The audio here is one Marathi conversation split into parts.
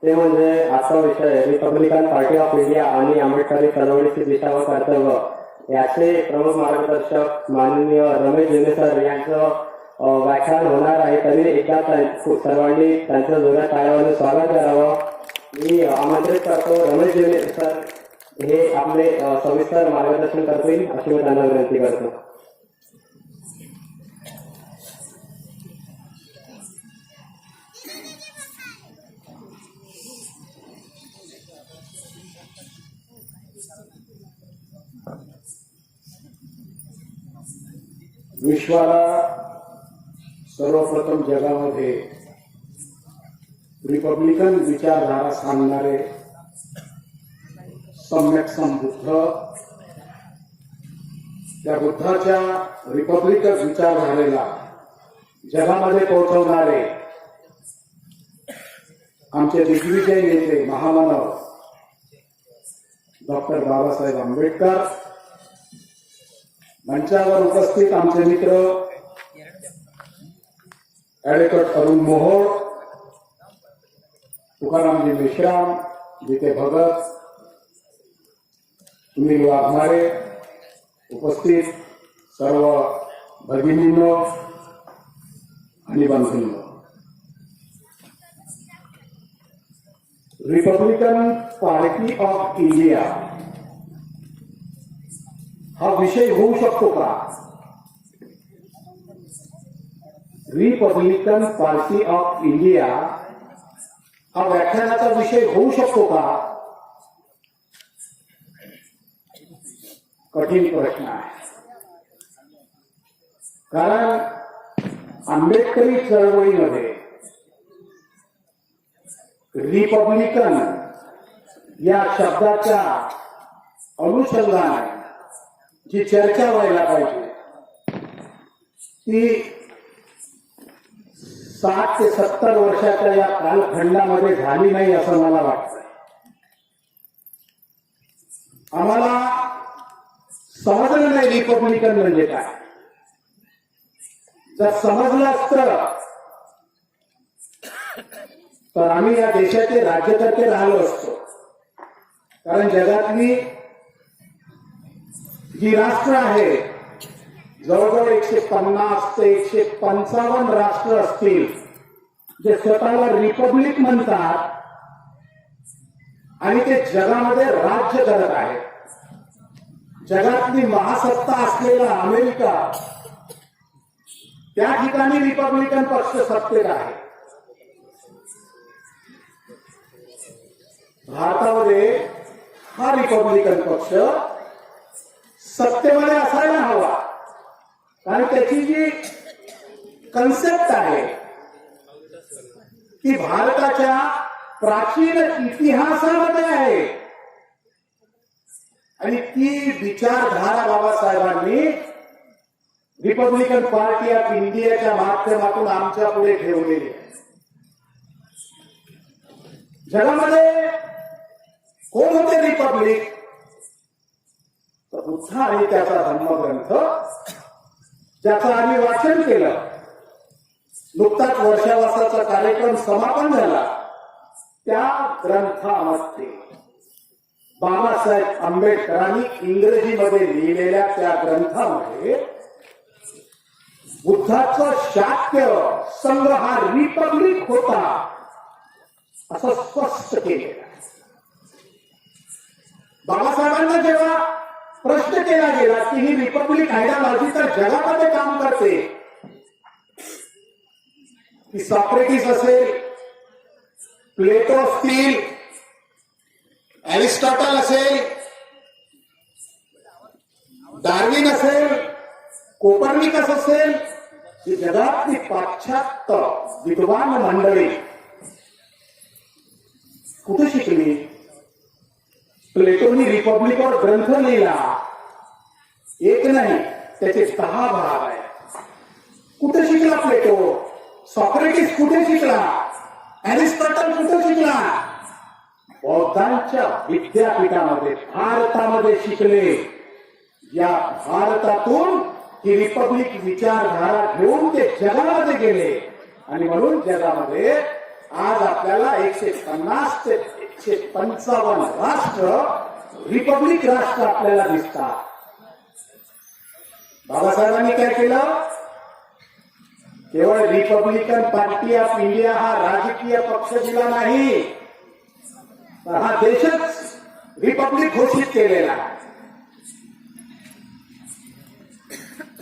ते म्हणजे आजचा विषय रिपब्लिकन पार्टी ऑफ इंडिया आणि आंबेडकरी चळवळीची दिशा व कर्तव्य याचे प्रमुख मार्गदर्शक माननीय रमेश जेने सर यांचं व्याख्यान होणार आहे. तरी एकदा सर्वांनी त्यांचं जोरात टाळ्याने स्वागत करावं. मी आमंत्रित करतो रमेश जेने सर हे आपले सविस्तर मार्गदर्शन करतील अशी मी त्यांना विनंती करतो. विश्वाला सर्वप्रथम जगामध्ये रिपब्लिकन विचारधारा सांगणारे सम्यक बुद्ध, त्या बुद्धाच्या रिपब्लिकन विचारधारेला जगामध्ये पोहोचवणारे आमचे दिग्विजय नेते महामानव डॉक्टर बाबासाहेब आंबेडकर, मंचावर उपस्थित आमचे मित्र ॲडव्होकेट अरुण मोहोळ, तुकारामजी मेश्राम, जिते भगत, सुनील वाघमारे, उपस्थित सर्व भगिनींनो आणि बंधूंनो, रिपब्लिकन पार्टी ऑफ इंडिया हा विषय होऊ शकतो का? रिपब्लिकन पार्टी ऑफ इंडिया हा व्याख्यानाचा विषय होऊ शकतो का? कठीण प्रश्न आहे. कारण आंबेडकरी चळवळीमध्ये रिपब्लिकन या शब्दाच्या अनुषंगाने जी चर्चा व्हायला पाहिजे ती 60 ते 70 वर्षाच्या या कालखंडामध्ये झाली नाही असं मला वाटतं. आम्हाला समजलं नाही रिपब्लिकन म्हणजे काय. जर समजलं असतं तर आम्ही या देशाचे राज्यकर्ते राहिलो असतो. कारण जगातली जी राष्ट्र आहे जवळजवळ 150 ते 155 राष्ट्र असतील जे स्वतःला रिपब्लिक म्हणतात आणि ते जगामध्ये राज्य करत आहेत. जगातली महासत्ता असलेला अमेरिका त्या ठिकाणी रिपब्लिकन पक्ष सत्तेत आहे. भारतामध्ये हा रिपब्लिकन पक्ष सत्तेमध्ये असायला हवा. कारण त्याची जी कन्सेप्ट आहे ती भारताच्या प्राचीन इतिहासामध्ये आहे आणि ती विचारधारा बाबासाहेबांनी रिपब्लिकन पार्टी ऑफ इंडियाच्या माध्यमातून आमच्या पुढे ठेवलेली आहे. जगामध्ये कोण होते रिपब्लिक? तर बुद्ध आणि त्याचा धम्मग्रंथ ज्याचं आम्ही वाचन केलं. नुकताच वर्षावासाचा कार्यक्रम समापन झाला. त्या ग्रंथामध्ये बाबासाहेब आंबेडकरांनी इंग्रजीमध्ये लिहिलेल्या त्या ग्रंथामध्ये बुद्धाचं शाक्य संघ हा रिपब्लिक होता असं स्पष्ट केलेलं. बाबासाहेबांना जेव्हा प्रश्न केला गेला की ही रिपब्लिक आयडिओलॉजी तर जगामध्ये काम करते, की सॉक्रेटिस असेल, प्लेटो असतील, एरिस्टॉटल असेल, डार्विन असेल, कोपर्निकस असेल, ही जगातली पाश्चात्य विद्वान मंडळी कुठे शिकली? प्लेटोनी रिपब्लिकवर ग्रंथ लिहिला. एक नाही, त्याचे 10 भाग आहेत. कुठे शिकला प्लेटो? सॉक्रेटिस कुठे शिकला? एरिस्टॉटल कुठे शिकला? बौद्धांच्या विद्यापीठामध्ये भारतामध्ये शिकले. या भारतातून ही रिपब्लिक विचारधारा घेऊन ते जगामध्ये गेले आणि म्हणून जगामध्ये आज आपल्याला 150 ते 155 राष्ट्र रिपब्लिक राष्ट्र आपल्याला दिसतात. बाबासाहेबांनी काय केलं? केवळ रिपब्लिकन पार्टी ऑफ इंडिया हा राजकीय पक्ष दिला नाही, तर हा देशच रिपब्लिक घोषित केलेला.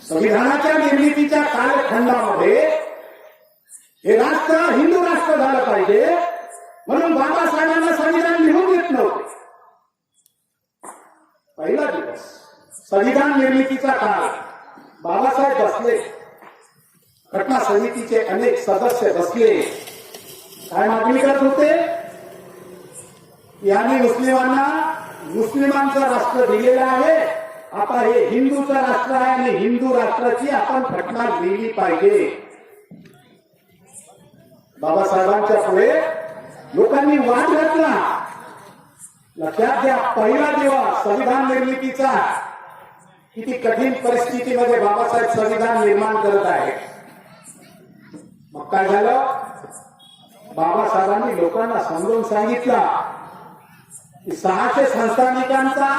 संविधानाच्या निर्मितीच्या कालखंडामध्ये हे राष्ट्र हिंदू राष्ट्र झालं पाहिजे म्हणून बाबासाहेबांना संविधान लिहून देत नव्हते. पहिला दिवस संविधान निर्मितीचा काळ, बाबासाहेब बसले, घटना समितीचे अनेक सदस्य बसले, काय मागणी करत होते की आम्ही मुस्लिमांचं राष्ट्र दिलेलं आहे, आता हे हिंदूचं राष्ट्र आहे आणि हिंदू राष्ट्राची आपण घटना लिहिली पाहिजे. बाबासाहेबांच्या पुढे लोकांनी वाद घातला. लक्षात घ्या, पहिला दिवस संविधान निर्मितीचा, किती कठीण परिस्थितीमध्ये बाबासाहेब संविधान निर्माण करत आहेत. मग काय झालं? बाबासाहेबांनी लोकांना समजून सांगितलं की 600 संस्थानिकांचा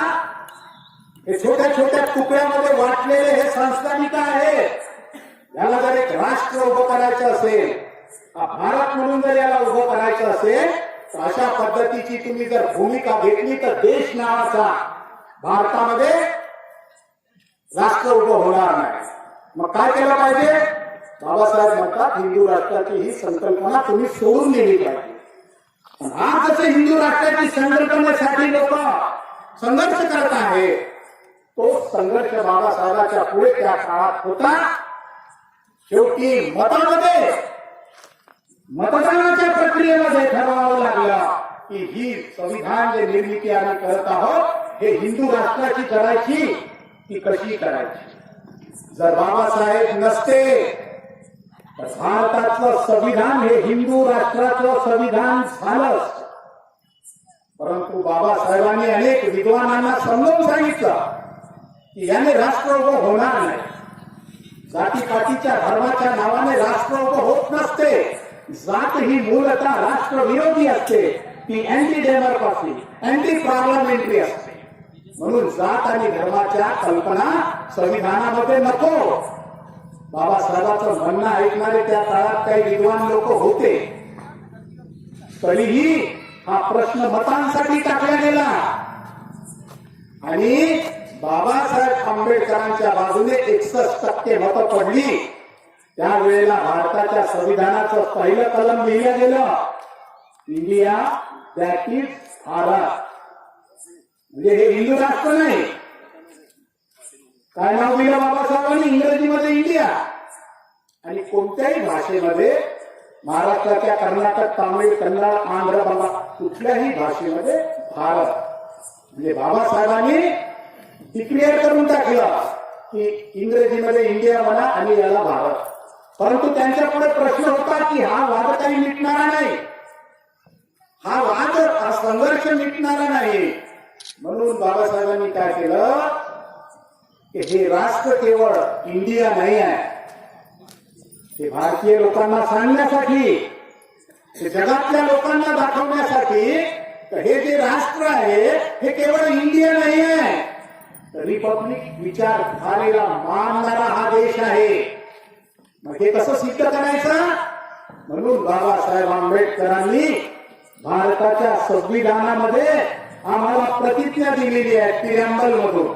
हे छोट्या छोट्या तुकड्यामध्ये वाटलेले हे संस्थानिक आहेत. याला जर एक राष्ट्र उभं करायचं असेल, भारत म्हणून जर याला उभं करायचं असेल, तर अशा पद्धतीची तुम्ही जर भूमिका घेतली तर देश नावाचा भारतामध्ये राष्ट्र उभं होणार नाही. मग काय केलं पाहिजे? बाबासाहेब म्हणतात हिंदू राष्ट्राची ही संकल्पना तुम्ही सोडून दिली पाहिजे. आज जसे हिंदू राष्ट्राची संकल्पनेसाठी लोक संघर्ष करत आहे, तो संघर्ष बाबासाहेबांच्या पुढे त्या काळात होता. शेवटी मतदानाच्या प्रक्रियेमध्ये ठरवावं लागलं की ही संविधान जे निर्मिती आम्ही करत आहोत हे हिंदू राष्ट्राची करायची की कशी करायची. जर बाबासाहेब नसते तर भारताचं संविधान हे हिंदू राष्ट्राचं संविधान झालं. परंतु बाबासाहेबांनी अनेक विद्वानांना समजावून सांगितलं की याने राष्ट्र उभं होणार नाही. जातीपातीच्या धर्माच्या नावाने राष्ट्र उभं होत नसते. जात ही मूलतः राष्ट्रविरोधी असते, ती अँटी डेमोक्रेसी, अँटी पार्लमेंटरी असते. म्हणून जात आणि धर्माच्या कल्पना संविधानामध्ये नको. बाबासाहेबांचं म्हणणं ऐकणारे त्या काळात काही विद्वान लोक होते. तरीही हा प्रश्न मतांसाठी टाकला गेला आणि बाबासाहेब आंबेडकरांच्या बाजूने 61% मतं पडली. त्यावेळेला भारताच्या संविधानाचं पहिलं कलम लिहिलं गेलं, इंडिया दॅट इज भारत. म्हणजे हे हिंदू राष्ट्र नाही. काय नाव दिलं बाबासाहेबांनी? इंग्रजीमध्ये इंडिया आणि कोणत्याही भाषेमध्ये महाराष्ट्राच्या कर्नाटक, तामिळ, कन्नड, आंध्र, बंगाल कुठल्याही भाषेमध्ये भारत. म्हणजे बाबासाहेबांनी डिक्लेअर करून टाकलं की इंग्रजीमध्ये इंडिया म्हणा आणि याला भारत. परंतु त्यांच्या पुढे प्रश्न होता की हा वाद काही मिटणारा नाही, हा संघर्ष मिटणारा नाही. म्हणून बाबासाहेबांनी काय केलं की हे राष्ट्र केवळ इंडिया नाही आहे, हे भारतीय लोकांना सांगण्यासाठी, हे जगातल्या लोकांना दाखवण्यासाठी हे जे राष्ट्र आहे हे केवळ इंडिया नाही आहे, रिपब्लिक विचारधारेला मानणारा हा देश आहे. मग हे कसं सिद्ध करायचं? म्हणून बाबासाहेब आंबेडकरांनी भारताच्या संविधानामध्ये आम्हाला प्रतिज्ञा दिलेली आहे. प्रिअम्बल मधून,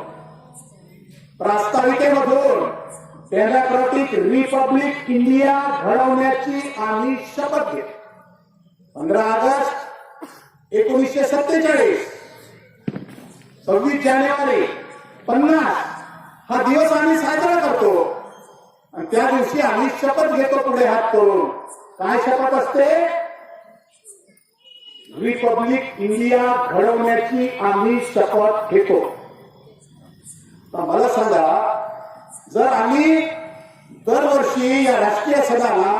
प्रास्ताविकेमधून, डेमोक्रॅटिक रिपब्लिक इंडिया घडवण्याची आम्ही शपथ घेतो. 15 ऑगस्ट 1947, 26 जानेवारी 50 हा दिवस आम्ही साजरा करतो आणि त्या दिवशी आम्ही शपथ घेतो पुढे हात करून. काय शपथ असते? रिपब्लिक इंडिया घडवण्याची आम्ही शपथ घेतो. तर मला सांगा, जर आम्ही दरवर्षी या राष्ट्रीय सणाला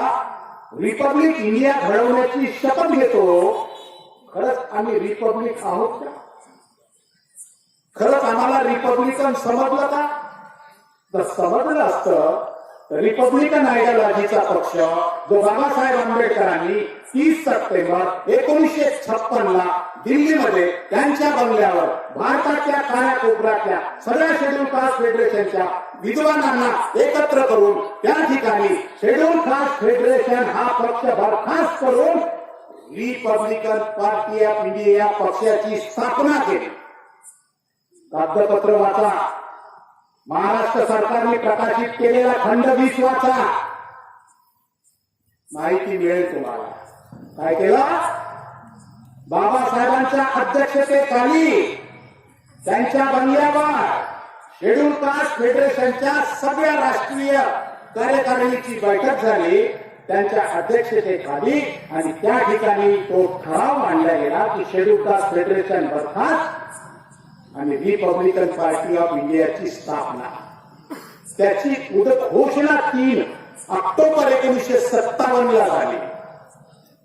रिपब्लिक इंडिया घडवण्याची शपथ घेतो, खरंच आम्ही रिपब्लिक आहोत का? खरंच आम्हाला रिपब्लिकन समजलं का? जर समजलं असतं रिपब्लिकन आयडियोलॉजीचा पक्ष जो बाबासाहेब आंबेडकरांनी 30 सप्टेंबर 1956 ला दिल्लीमध्ये त्यांच्या बंगल्यावर भारताच्या कानाकोपऱ्यातल्या सगळ्या शेड्यूल कास्ट फेडरेशनच्या विद्वानांना एकत्र करून त्या ठिकाणी शेड्यूल कास्ट फेडरेशन हा पक्ष बरखास्त करून रिपब्लिकन पार्टी ऑफ इंडिया या पक्षाची स्थापना केली. कागदपत्र वाचा, महाराष्ट्र सरकारने प्रकाशित केलेला खंड 20 वाचा, माहिती मिळेल तुम्हाला. काय केलं? बाबासाहेबांच्या अध्यक्षतेखाली त्यांच्या बंगल्यावर शेड्यूल कास्ट फेडरेशनच्या सगळ्या राष्ट्रीय कार्यकारिणीची बैठक झाली त्यांच्या अध्यक्षतेखाली आणि त्या ठिकाणी तो ठराव मांडला गेला की शेड्यूल कास्ट फेडरेशन बरखास्त आणि रिपब्लिकन पार्टी ऑफ इंडियाची स्थापना. त्याची घोषणा 3 ऑक्टोबर 1957 ला झाली.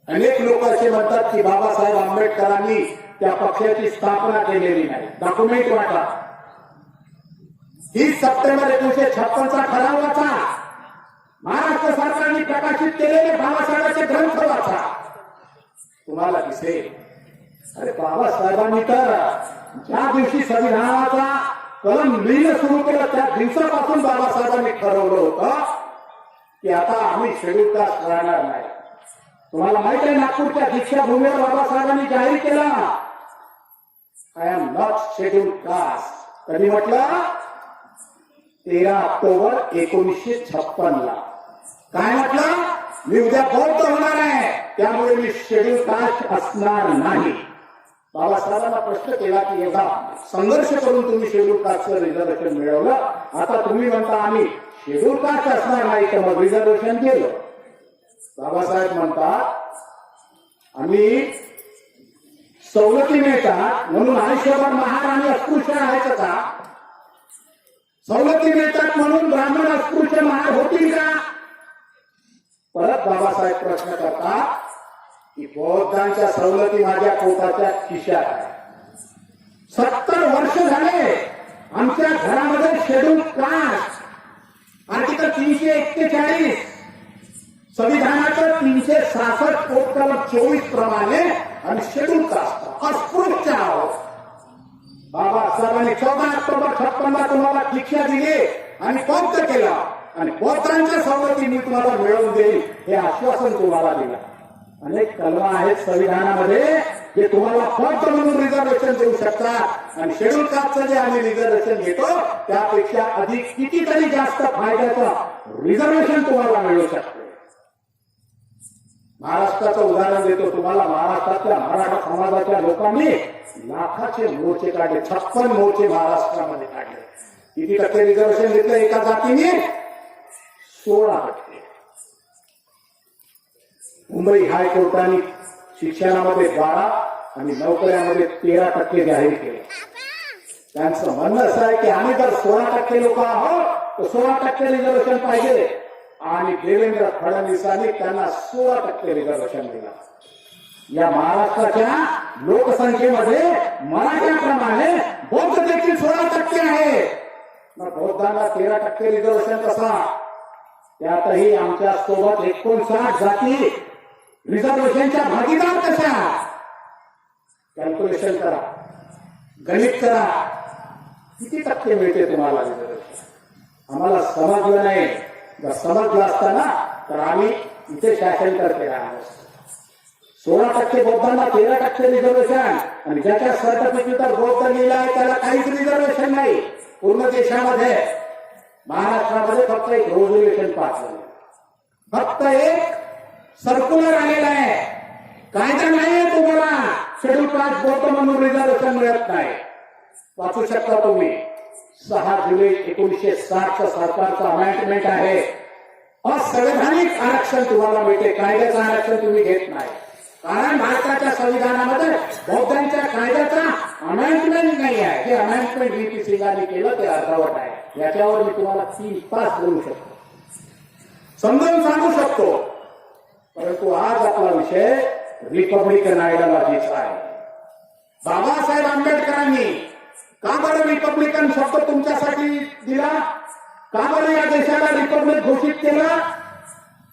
अनेक लोक असे म्हणतात की बाबासाहेब आंबेडकरांनी त्या पक्षाची स्थापना केलेली नाही. डॉक्युमेंट वाचा, 30 सप्टेंबर 1956 ठराव वाचा, महाराष्ट्र सरकारने प्रकाशित केलेले बाबासाहेबांचे ग्रंथ वाचा, तुम्हाला दिसेल. अरे बाबासाहेबांनी तर ज्या दिवशी संविधानाचा कलम लिहिणं सुरू केलं त्या दिवसापासून बाबासाहेबांनी ठरवलं होतं की आता आम्ही शेड्यूल कास्ट राहणार नाही. तुम्हाला माहिती आहे नागपूरच्या दीक्षाभूमीवर बाबासाहेबांनी जाहीर केला I am not schedule caste. कधी म्हटलं? 13 ऑक्टोबर 1956 ला. काय म्हटलं? मी उद्या बौद्ध होणार आहे त्यामुळे मी शेड्यूल कास्ट असणार नाही. बाबासाहेबांना प्रश्न केला की एवढा संघर्ष करून तुम्ही शेड्यूल कास्टचं रिझर्वेशन मिळवलं, आता तुम्ही म्हणता आम्ही शेड्यूल कास्ट असणार नाही तर मग रिझर्वेशन केलं. बाबासाहेब म्हणतात आम्ही सवलती मिळतात म्हणून आयुष्यभर महार आणि अस्पृश्य राहायचं का? सवलती मिळतात म्हणून ब्राह्मण अस्पृश्य महार होतील का? परत बाबासाहेब प्रश्न करतात की बौद्धांच्या सवलती माझ्या पोटाच्या खिशात आहे. 70 वर्ष झाले आमच्या घरामध्ये शेड्यूल कास्ट आर्टिकल 341 संविधानाचं 366 कलम 24 प्रमाणे आणि शेड्यूल कास्ट अस्पृश्य आहोत. बाबासाहेबांनी 14 ऑक्टोबर 56 तुम्हाला शिक्षा दिली आणि बौद्ध केला आणि बौद्धांच्या सवलती मी तुम्हाला मिळवून देईल हे आश्वासन तुम्हाला दिलं. अनेक कलमा आहेत संविधानामध्ये जे तुम्हाला बौद्ध म्हणून रिझर्वेशन देऊ शकतात आणि शेड्यूल कास्टचं जे आम्ही रिझर्वेशन घेतो त्यापेक्षा अधिक कितीतरी जास्त फायद्याचं रिझर्वेशन तुम्हाला मिळू शकते. महाराष्ट्राचं उदाहरण देतो तुम्हाला. महाराष्ट्रातल्या मराठा समाजाच्या लोकांनी लाखाचे मोर्चे काढले, 56 मोर्चे महाराष्ट्रामध्ये काढले. किती टक्के रिझर्वेशन घेतलं एका जातीने? 16%. मुंबई हायकोर्टाने शिक्षणामध्ये 12 आणि नोकऱ्यामध्ये 13% जाहीर केले. त्यांचं म्हणणं असं आहे की आम्ही जर 16% लोक आहोत तर 16% रिझर्वेशन पाहिजे आणि देवेंद्र फडणवीसांनी त्यांना 16% रिझर्वेशन दिला. या महाराष्ट्राच्या लोकसंख्येमध्ये मराठ्याप्रमाणे बौद्ध देखील 16% आहे. मग बौद्धांना 13% रिझर्वेशन कसा? त्यातही आमच्या सोबत 59 जाती रिझर्वेशनच्या भागीदार कशा? कॅल्क्युलेशन करा, गणित करा, किती टक्के मिळते तुम्हाला रिझर्वेशन? आम्हाला समजलं नाही. जर समजलं असताना तर आम्ही इथे शासन करते राहणार. 16% बौद्धांना 13% रिझर्वेशन आणि ज्याच्या सर्टिफिकेटवर बौद्ध लिहिलं आहे त्याला काहीच रिझर्वेशन नाही. पूर्ण देशामध्ये महाराष्ट्रामध्ये फक्त एक रेझोल्युशन पास झालं, फक्त एक सर्क्युलर आलेला आहे. कायदा नाहीये तुम्हाला शेड्यूल कास्ट बौद्ध म्हणून रिझर्वेशन मिळत नाही. वाचू शकता तुम्ही. 6 जुलै 1960 सरकारचं अमेंडमेंट आहे. असंवैधानिक आरक्षण तुम्हाला मिळते, कायद्याचं आरक्षण तुम्ही घेत नाही. कारण भारताच्या संविधानामध्ये बौद्धांच्या कायद्याचा अमेंडमेंट नाही आहे. जे अमेंडमेंट व्ही.पी. सिंगांनी केलं ते अर्धवट आहे. याच्यावर मी तुम्हाला 3 तास बोलू शकतो, समजावून सांगू शकतो. परंतु आज आपला विषय रिपब्लिकन आयडियोलॉजीचा आहे. बाबासाहेब आंबेडकरांनी का बरं रिपब्लिकन शब्द तुमच्यासाठी दिला? का बरं या देशाला रिपब्लिक घोषित केलं?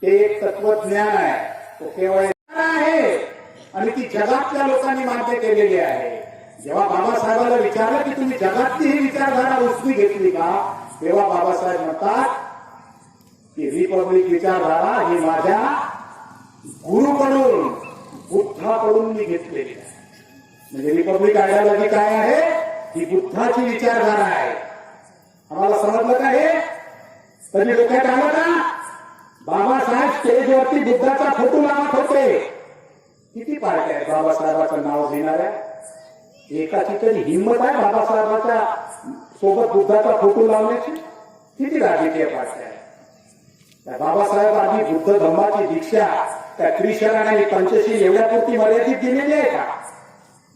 ते एक तत्वज्ञान आहे, तो केवळ आहे आणि ती जगातल्या लोकांनी मान्य केलेली आहे. जेव्हा बाबासाहेबांना विचारलं की तुम्ही जगातली ही विचारधारा उसवी घेतली का, तेव्हा बाबासाहेब म्हणतात की रिपब्लिक विचारधारा ही माझ्या गुरुकडून बुद्धाकडून मी घेतलेली आहे. म्हणजे रिपब्लिक आयडियोलॉजी काय आहे? ही बुद्धाची विचारधारा आहे. आम्हाला समजलं का हे? कधी डोक्यात आलं का? बाबासाहेब स्टेजवरती बुद्धाचा फोटो लावत होते. किती पार्ट्या आहेत बाबासाहेबांचं नाव घेणाऱ्या? एकाची तरी हिंमत आहे बाबासाहेबांच्या सोबत बुद्धाचा फोटो लावण्याची? किती राजकीय पार्ट्या आहेत? त्या बाबासाहेब आधी बुद्ध धम्माची दीक्षा त्या त्रिशरण आणि पंचशील एवढ्यापुरती मर्यादित दिलेली आहे का?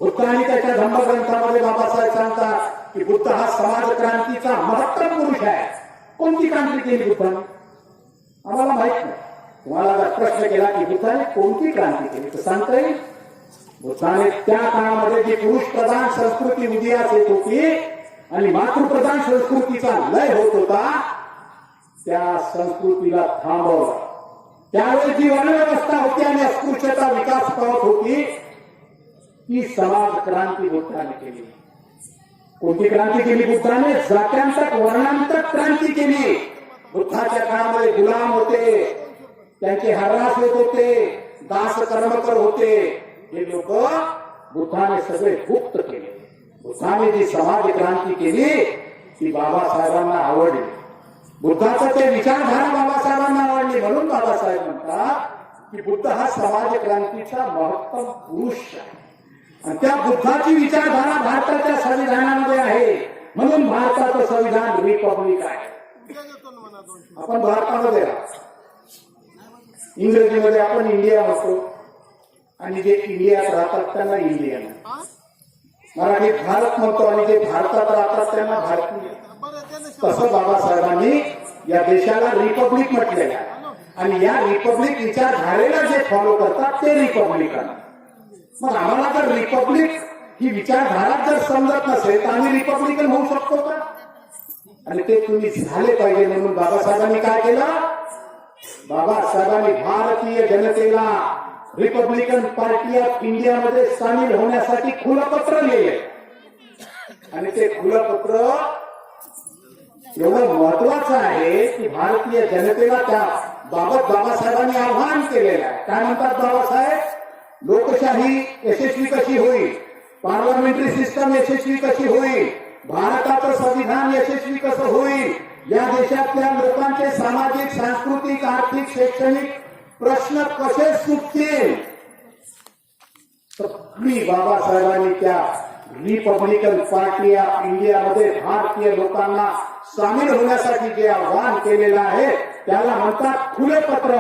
बुद्ध आणि त्याच्या धम्मग्रंथामध्ये बाबासाहेब सांगतात की बुद्ध हा समाज क्रांतीचा महत्तम पुरुष आहे. कोणती क्रांती केली बुद्धाने? आम्हाला माहित नाही. तुम्हाला जर प्रश्न केला की बुद्धाने कोणती क्रांती केली तर सांगता येईल. बुद्धाने त्या काळामध्ये जी पुरुष प्रधान संस्कृती उदयास येत होती आणि मातृप्रधान संस्कृतीचा लय होत होता, त्या संस्कृतीला थांबवलं. त्यावेळी जी वर्णव्यवस्था होती आणि अस्पृश्यता विकास पावत होती, ही समाज क्रांती बुद्धाने केली. कोणती क्रांती केली बुद्धाने? जात्यांतक वर्णांतक क्रांती केली. बुद्धाच्या काळामध्ये गुलाम होते, त्यांचे हरास होत होते, दास कर्मकर होते. हे लोक बुद्धाने सगळे गुप्त केले. बुद्धाने जी समाज क्रांती केली ती बाबासाहेबांना आवडली. बुद्धाचं ते विचारधारा बाबासाहेबांना आवडली. म्हणून बाबासाहेब म्हणतात की बुद्ध हा समाज क्रांतीचा महत्तम पुरुष आहे आणि त्या बुद्धाची विचारधारा भारताच्या संविधानामध्ये आहे. म्हणून भारताचं संविधान रिपब्लिक आहे. आपण भारतामध्ये राहतो. इंग्रजीमध्ये आपण इंडिया म्हणतो आणि जे इंडियात राहतात त्यांना इंडियन. मराठीत भारत म्हणतो आणि जे भारतात राहतात त्यांना भारतीय. तसं बाबासाहेबांनी या देशाला रिपब्लिक म्हटलेलं आहे आणि या रिपब्लिक विचारधारेला जे फॉलो करतात ते रिपब्लिकन. मग आम्हाला जर रिपब्लिक ही विचारधारा जर समजत नसेल तर आम्ही रिपब्लिकन होऊ शकतो का? आणि ते तुम्ही झाले पाहिजे म्हणून बाबासाहेबांनी काय केलं? बाबासाहेबांनी भारतीय जनतेला रिपब्लिकन पार्टी ऑफ इंडियामध्ये सामील होण्यासाठी खुलं पत्र लिहिले आणि ते खुलं पत्र एवढं महत्वाचं आहे की भारतीय जनतेला त्या बाबत बाबासाहेबांनी आव्हान केलेलं आहे. काय म्हणतात बाबासाहेब? लोकशाही यशस्वी कशी होईल, पार्लमेंटरी सिस्टम यशस्वी कशी होईल, भारताचं संविधान यशस्वी कसं होईल, या देशातल्या लोकांचे सामाजिक, सांस्कृतिक, आर्थिक, शैक्षणिक प्रश्न कसे सुटतील, तर बाबासाहेबांनी त्या रिपब्लिकन पार्टी ऑफ इंडियामध्ये भारतीय लोकांना सामील होण्यासाठी जे आव्हान केलेलं आहे त्याला म्हणतात खुले पत्र.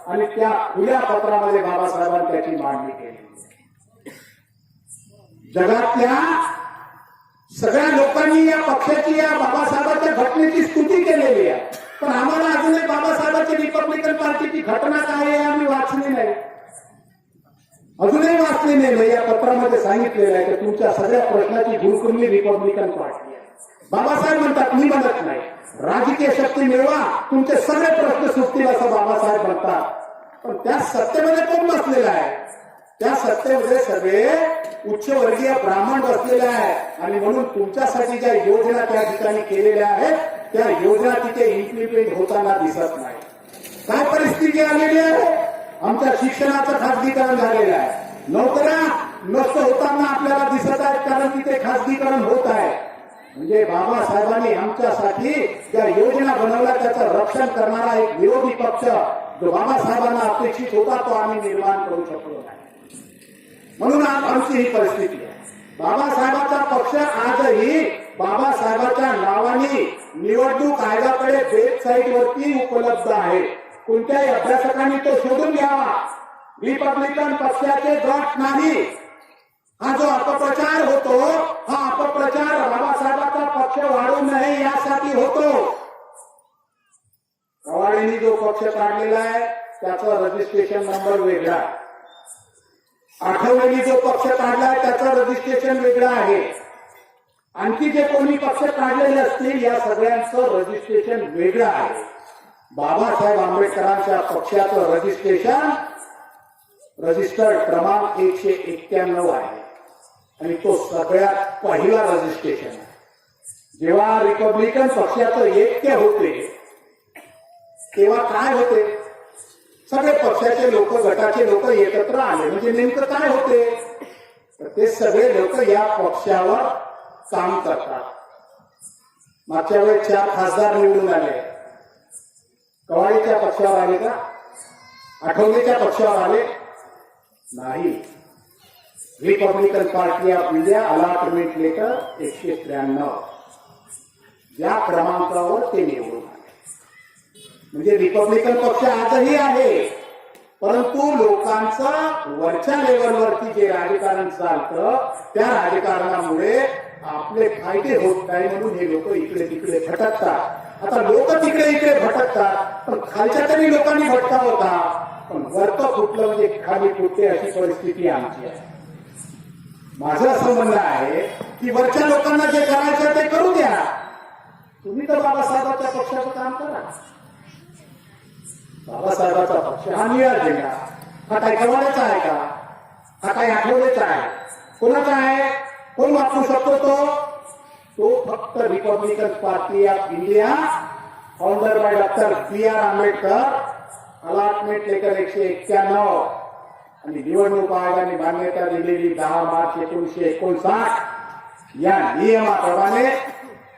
आणि त्या खुल्या पत्रामध्ये बाबासाहेबांनी त्याची मांडणी केली. जगातल्या सगळ्या लोकांनी या पक्षाची, या बाबासाहेबांच्या घटनेची स्तुती केलेली आहे. पण आम्हाला अजूनही बाबासाहेबांची रिपब्लिकन पार्टीची घटना काय आहे आम्ही वाचली नाही. अजूनही वाचली नाही. या पत्रामध्ये सांगितलेलं आहे की तुमच्या सगळ्या प्रश्नाची गुरुकुंडली रिपब्लिकन पार्टी आहे. बाबासाहेब म्हणतात, मी म्हणत नाही, राजकीय शक्ती मिळवा, तुमचे सगळे प्रश्न सुटतील असं बाबासाहेब म्हणतात. पण त्या सत्तेमध्ये कोण बसलेला आहे? त्या सत्तेमध्ये सगळे उच्चवर्गीय ब्राह्मण बसलेले आहे आणि म्हणून तुमच्यासाठी ज्या योजना त्या ठिकाणी केलेल्या आहेत त्या योजना तिथे इम्प्लिमेंट होताना दिसत नाही. काय परिस्थिती आलेली आहे? आमच्या शिक्षणाचं खासगीकरण झालेलं आहे. नोकऱ्या नष्ट होताना आपल्याला दिसत आहेत कारण तिथे खासगीकरण होत आहे. म्हणजे बाबासाहेबांनी आमच्यासाठी ज्या योजना बनवल्या त्याचं रक्षण करणारा एक विरोधी पक्ष जो बाबासाहेबांना अपेक्षित होता तो आम्ही निर्माण करू शकलो नाही. म्हणून आज आमची ही परिस्थिती आहे. बाबासाहेबांचा पक्ष आजही बाबासाहेबांच्या नावाने निवडणूक आयोगाकडे वेबसाईटवरती उपलब्ध आहे. कोणत्याही अभ्यासकांनी तो शोधून घ्यावा. रिपब्लिकन पक्षाचे गट नाही. हा जो अपप्रचार होतो हा अपप्रचार बाबासाहेबांचा पक्ष वाढू नये यासाठी होतो. कवाडेंनी जो पक्ष काढलेला आहे त्याचा रजिस्ट्रेशन नंबर वेगळा आहे. आठवलेंनी जो पक्ष काढलाय त्याचा रजिस्ट्रेशन वेगळा आहे. आणखी जे कोणी पक्ष काढलेले असतील या सगळ्यांचं रजिस्ट्रेशन वेगळं आहे. बाबासाहेब आंबेडकरांच्या पक्षाचं रजिस्टर्ड क्रमांक 191 आहे आणि तो सगळ्यात पहिला रजिस्ट्रेशन आहे. जेव्हा रिपब्लिकन पक्षाचं ऐक्य होते तेव्हा काय होते, सगळे पक्षाचे लोक गटाचे लोक एकत्र आले म्हणजे नेमकं काय होते, तर ते सगळे लोक या पक्षावर काम करतात. मागच्या वेळेस 4 खासदार निवडून आले. कवाडीच्या पक्षावर आले का, आठवलेच्या पक्षावर आले नाही. Republican Party of India allotment letter 193 या क्रमांकावर ते निवडून आले. म्हणजे रिपब्लिकन पक्ष आजही आहे, परंतु लोकांचं वरच्या लेवलवरती जे राजकारण चालतं त्या राजकारणामुळे आपले फायदे होत नाही म्हणून हे लोक इकडे तिकडे भटकतात. आता लोक तिकडे इकडे भटकतात पण खालच्या तरी लोकांनी भटकावं का, पण वरतं फुटलं म्हणजे खाली फुटते अशी परिस्थिती आमची आहे. माझं असं म्हणणं आहे की वरच्या लोकांना जे करायचं ते करू द्या, तुम्ही तर बाबासाहेबांच्या पक्षाचं काम करा. बाबासाहेबांचा पक्ष हा निळा झेंडा, हा काय कवाड्याचा आहे का, हा काय आठवड्याचा आहे, कोणाचा आहे, कोण वापरू शकतो तो फक्त Republican Party of India founder by doctor B.R. Ambedkar allotment letter 191 आणि निवडणूक आयोगाने मान्यता दिलेली 10 मार्च 1959 या नियमाप्रमाणे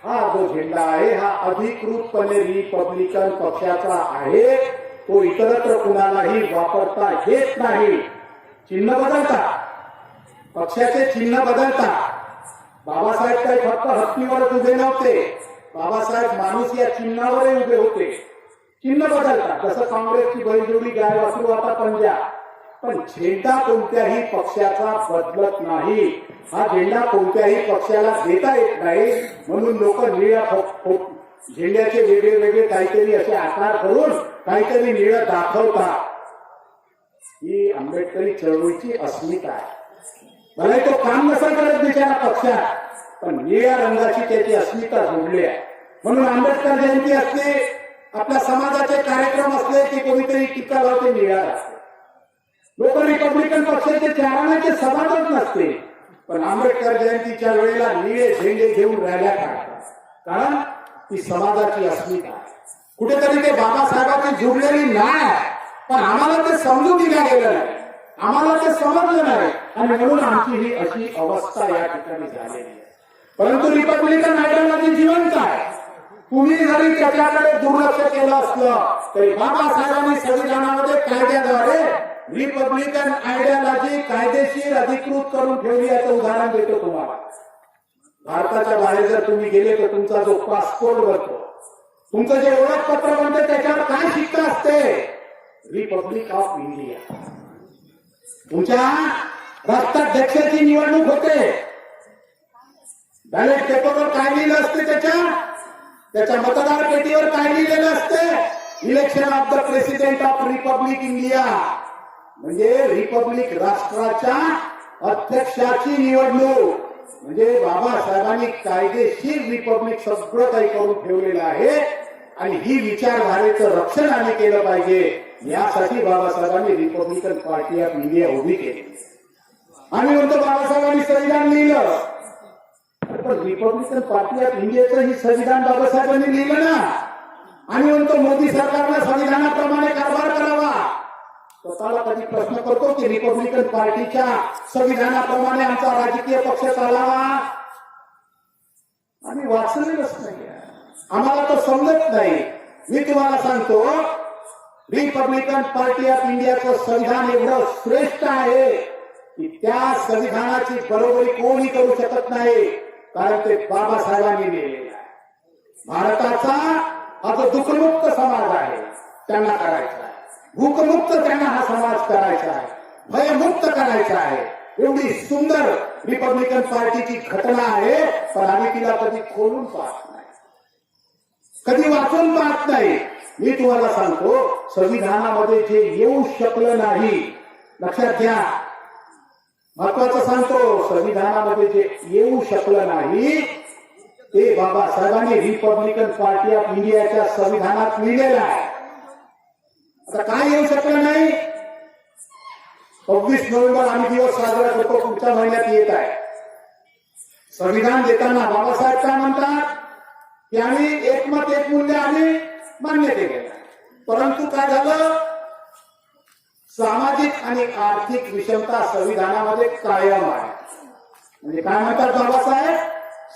हा जो झेंडा आहे हा अधिकृतपणे रिपब्लिकन पक्षाचा आहे. तो इतरत्र कुणालाही वापरता येत नाही. चिन्ह बदलता, पक्षाचे चिन्ह बदलता. बाबासाहेब काही फक्त हत्तीवरच उभे नव्हते, बाबासाहेब माणूस या चिन्हावरही उभे होते. चिन्ह बदलतात, जसं काँग्रेसची बैलजोडी गाय वासरू आता पंजा, पण झेंडा कोणत्याही पक्षाचा बदलत नाही. हा झेंडा कोणत्याही पक्षाला देता येत नाही म्हणून लोक निळ्या झेंड्याचे वेगळे वेगळे काहीतरी असे आकार करून काहीतरी निळं दाखवतात. ही आंबेडकरी चळवळीची अस्मिता आहे. मला तो काम नसेल करत बिचारा पक्षात, पण निळ्या रंगाची त्याची अस्मिता जोडली आहे. म्हणून आंबेडकर जयंती असते, आपल्या समाजाचे कार्यक्रम असले की कोणीतरी टीका लावते निळ्या असते. लोक रिपब्लिकन पक्षाचे चारणाचे समाजच नसते, पण आंबेडकर जयंतीच्या वेळेला निळे झेंडे घेऊन रॅल्या काढतात, कारण ती समाजाची अस्मिता आहे. कुठेतरी ते बाबासाहेबांची जुळलेली नाही, पण आम्हाला ते समजून दिल्या गेलं नाही, आम्हाला ते समजलं नाही आणि म्हणून आमची ही अशी अवस्था या ठिकाणी झालेली आहे. परंतु रिपब्लिकन आयडियोलॉजी जिवंत आहे. तुम्ही जरी त्याच्याकडे दुर्लक्ष केलं असलं तरी बाबासाहेबांनी संविधानामध्ये कायद्याद्वारे रिपब्लिकन आयडियोलॉजी कायदेशीर अधिकृत करून ठेवली. याचं उदाहरण देतो तुम्हाला. भारताच्या बाहेर जर तुम्ही गेले तर तुमचा जो पासपोर्ट बनतो, तुमचं जे ओळखपत्र बनते त्याच्यावर काय शिक्का असते, रिपब्लिक ऑफ इंडिया. तुमच्या राष्ट्राध्यक्षाची निवडणूक होते, बॅलेट पेपरवर काय लिहिलं असते, त्याच्या मतदार पेटीवर काय लिहिलेलं असते, election of the president of Republic India, म्हणजे रिपब्लिक राष्ट्राच्या अध्यक्षाची निवडणूक. म्हणजे बाबासाहेबांनी कायदेशीर रिपब्लिक सगळं काही करून ठेवलेलं आहे आणि ही विचारधारेचं रक्षण आम्ही केलं पाहिजे, यासाठी बाबासाहेबांनी रिपब्लिकन पार्टी ऑफ इंडिया उभी केली. आम्ही म्हणतो बाबासाहेबांनी संविधान लिहिलं, पण रिपब्लिकन पार्टी ऑफ इंडियाचं ही संविधान बाबासाहेबांनी लिहिलं ना. आम्ही म्हणतो मोदी सरकारनं संविधानाप्रमाणे कारभार करावा. स्वतःला कधी प्रश्न करतो की रिपब्लिकन पार्टीच्या संविधानाप्रमाणे आमचा राजकीय पक्ष चालावा. आम्ही वाचलेलंच नाही, आम्हाला तो समजत नाही. मी तुम्हाला सांगतो रिपब्लिकन पार्टी ऑफ इंडियाचं संविधान एवढं श्रेष्ठ आहे की त्या संविधानाची बरोबरी कोणी करू शकत नाही, कारण ते बाबासाहेबांनी लिहिलेलं आहे. भारताचा हा जो दुःखमुक्त समाज आहे त्यांना करायचा आहे, भूकमुक्त त्यांना हा समाज करायचा आहे, भयमुक्त करायचा आहे. एवढी सुंदर रिपब्लिकन पार्टीची घटना आहे, पण आम्ही तिला कधी खोलून पाहत नाही, कधी वाचून पाहत नाही. मी तुम्हाला सांगतो संविधानामध्ये जे येऊ शकलं नाही, लक्षात घ्या, महत्वाचं सांगतो, संविधानामध्ये जे येऊ शकलं नाही ते बाबासाहेबांनी रिपब्लिकन पार्टी ऑफ इंडियाच्या संविधानात लिहिलेलं आहे. आता काय येऊ शकलं नाही. 26 नोव्हेंबर आम्ही दिवस साजरा करतो, पुढच्या महिन्यात येत आहे. संविधान देताना बाबासाहेब काय म्हणतात की आम्ही एकमत एक मूल्य आम्ही मान्य केलेलं आहे. परंतु काय झालं, सामाजिक आणि आर्थिक विषमता संविधानामध्ये कायम आहे. म्हणजे काय म्हणतात बाबासाहेब,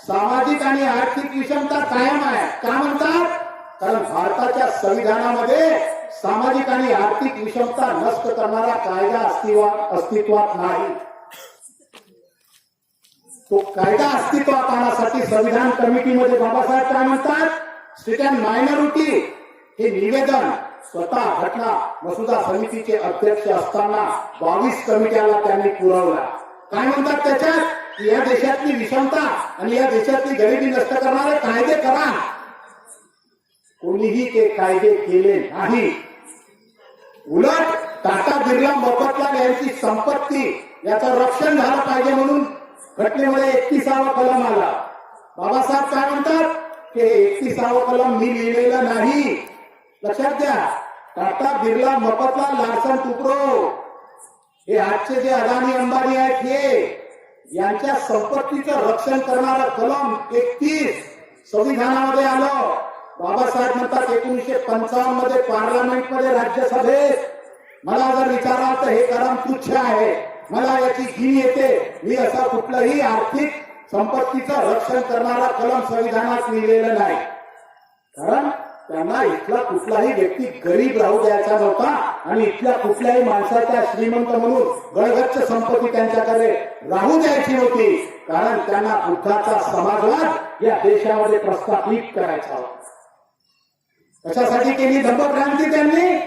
सामाजिक आणि आर्थिक विषमता कायम आहे. का म्हणतात, कारण भारताच्या संविधानामध्ये सामाजिक आणि आर्थिक विषमता नष्ट करणारा कायदा अस्तित्वात नाही. तो कायदा अस्तित्वात आणण्यासाठी संविधान कमिटीमध्ये बाबासाहेब काय म्हणतात, स्टेट अँड मायनॉरिटी हे निवेदन स्वतः घटना मसुदा समितीचे अध्यक्ष असताना 22 कमिट्याला त्यांनी पुरवला. काय म्हणतात त्याच्यात, की या देशातली विषमता आणि या देशातली गरिबी नष्ट करणारे कायदे करा. कोणीही ते कायदे केले नाही. उलट टाटा बिर्ला मफतलाल यांची संपत्ती याचं रक्षण झालं पाहिजे म्हणून घटनेमध्ये 31वा कलम आला. बाबासाहेब काय म्हणतात की 31वा कलम मी लिहिलेला नाही. लक्षात घ्या, टाटा बिर्ला मफतलाल लार्सन टुकडो हे आजचे जे अदानी अंबानी आहेत हे यांच्या संपत्तीचं रक्षण करणारा कलम 31 संविधानामध्ये आलं. बाबासाहेब म्हणतात 1955 मध्ये पार्लमेंटमध्ये राज्यसभेत मला जर विचारा तर हे कलम तुच्छ आहे, मला याची घीण येते. मी असा कुठलंही आर्थिक संपत्तीचं रक्षण करणारा कलम संविधानात लिहिलेलं नाही. कारण त्यांना इथला कुठलाही व्यक्ती गरीब राहू द्यायचा नव्हता आणि इथल्या कुठल्याही माणसाच्या श्रीमंत म्हणून गळगच्च संपत्ती त्यांच्याकडे राहू द्यायची नव्हती. कारण त्यांना बुद्धाचा समाजवाद या देशामध्ये प्रस्थापित करायचा होता. कशासाठी केली धम्मक्रांती त्यांनी,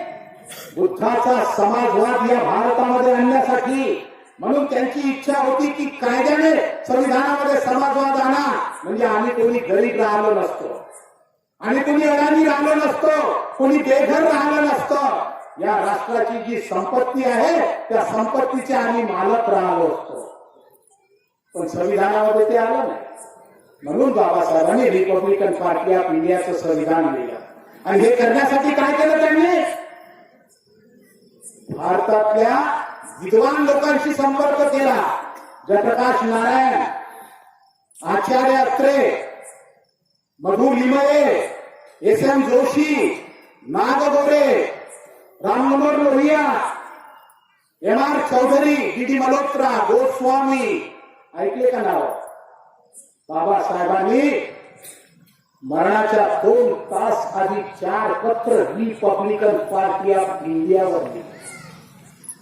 बुद्धाचा समाजवाद या भारतामध्ये आणण्यासाठी. म्हणून त्यांची इच्छा होती की कायद्याने संविधानामध्ये समाजवाद आणा, म्हणजे आम्ही कोणी गरीब राहिलो नसतो आणि कोणी अडाणी राहिलो नसतो, कोणी बेघर राहिलो नसतो. या राष्ट्राची जी संपत्ती आहे त्या संपत्तीचे आम्ही मालक राहिलो असतो. पण संविधानामध्ये ते आलं नाही. म्हणून बाबासाहेबांनी रिपब्लिकन पार्टी ऑफ इंडियाचं संविधान लिहिलं. आणि हे करण्यासाठी काय केलं त्यांनी, भारतातल्या विद्वान लोकांशी संपर्क केला. Jayaprakash Narayan, Acharya Atre, Madhu Limaye, S M. Joshi, Naggore, Rammanohar Lohia, M R. Chaudhary, D D. Malhotra, Goswami, ऐकले का नाव. बाबासाहेबांनी मरणाच्या 2 तास आधी 4 पत्र रिपब्लिकन पार्टी ऑफ इंडियावर लिहिले.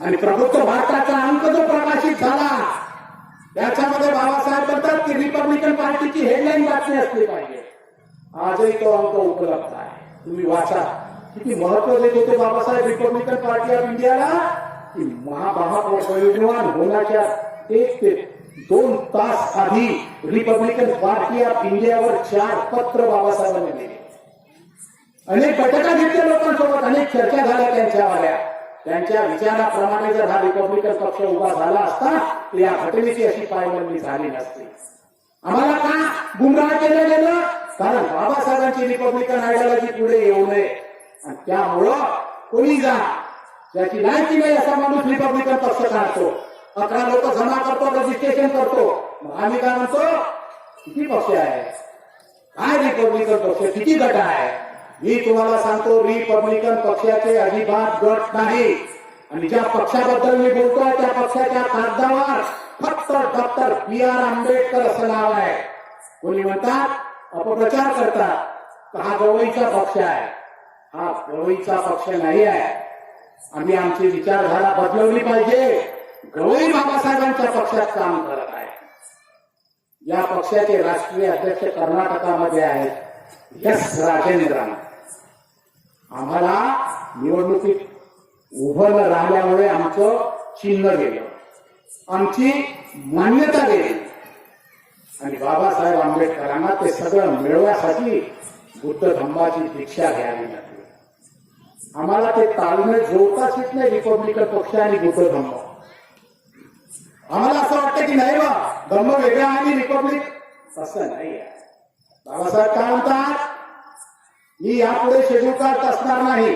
आणि प्रबुद्ध भारताचा अंक जो प्रकाशित झाला त्याच्यामध्ये बाबासाहेब म्हणतात की रिपब्लिकन पार्टीची हेडलाईन बातमी असली पाहिजे. आजही तो अंक उपलब्ध आहे, तुम्ही वाचा. किती महत्व देत होते बाबासाहेब रिपब्लिकन पार्टी ऑफ इंडियाला, की महाविद्वान होण्याच्या 1 ते 2 तास आधी रिपब्लिकन पार्टी ऑफ इंडियावर 4 पत्र बाबासाहेबांनी लिहिले. अनेक बैठका घेतल्या लोकांसोबत, अनेक चर्चा झाल्या त्यांच्यावाल्या. त्यांच्या विचाराप्रमाणे जर हा रिपब्लिकन पक्ष उभा झाला असता तर या घटनेची अशी पायमल्ली झाली नसती. आम्हाला का गुमराह केलं गेलं, कारण बाबासाहेबांची रिपब्लिकन आयडियोलॉजी पुढे येऊ नये. आणि त्यामुळं कोणी जा ज्याची लायकी नाही असा माणूस रिपब्लिकन पक्ष काढतो, 11 लोक जमा करतो, रजिस्ट्रेशन करतो. मग आम्ही काय म्हणतो, किती पक्ष आहे, काय रिपब्लिकन पक्ष, किती गट आहे. मी तुम्हाला सांगतो रिपब्लिकन पक्षाचे अजिबात गट नाही. आणि ज्या पक्षाबद्दल मी बोलतोय त्या पक्षाच्या कागदावर फक्त डॉक्टर बी.आर. आंबेडकर असं नाव आहे. कोणी म्हणतात अपप्रचार करतात हा गवईचा पक्ष आहे. हा गवईचा पक्ष नाही आहे. आम्ही आमची विचारधारा बदलवली पाहिजे. गवई बाबासाहेबांच्या पक्षात काम करत आहे. या पक्षाचे राष्ट्रीय अध्यक्ष कर्नाटकामध्ये आहेत एस. राजेंद्रन. आम्हाला निवडणुकीत उभं न राहिल्यामुळे आमचं चिन्ह गेलं, आमची मान्यता गेली. आणि बाबासाहेब आंबेडकरांना ते सगळं मिळवण्यासाठी बुद्ध धम्माची दीक्षा घ्यावी लागली. आम्हाला ते ताळमेळ जोडताच येत नाही रिपब्लिकन पक्ष आणि बुद्ध धम्म. आम्हाला असं वाटतं की नाही बा धम्म वेगळा आणि रिपब्लिक, असं नाही आहे. बाबासाहेब काय म्हणतात, मी यापुढे शेड्यूल कास्ट असणार नाही,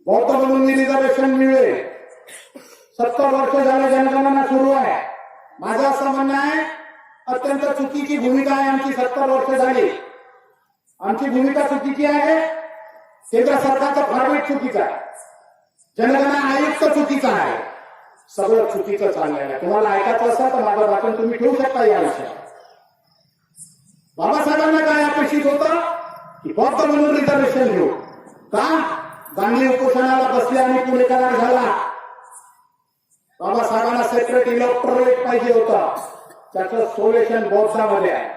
बौद्ध म्हणून मी रिझर्वेशन मिळेल. 70 वर्ष झाले जनगणना सुरू आहे. माझं असं म्हणणं आहे, अत्यंत चुकीची भूमिका आहे आमची. 70 वर्ष झाली, आमची भूमिका चुकीची आहे. केंद्र सरकारचा फॉर्मेट चुकीचा आहे, जनगणना आयुक्त चुकीचा आहे, सगळं चुकीचं चाललेलं आहे. तुम्हाला ऐकायचं असं तर माझं वाचन तुम्ही ठेवू शकता या विषयावर. बाबासाहेबांना काय अपेक्षित होतं की बौद्ध म्हणून रिझर्वेशन घेऊ का? गांधी उपोषणाला बसले आणि पुणे करार झाला. बाबासाहेबांना सेपरेट इलेक्टोरेट पाहिजे होतं. त्याचं सोल्युशन बौद्धामध्ये आहे.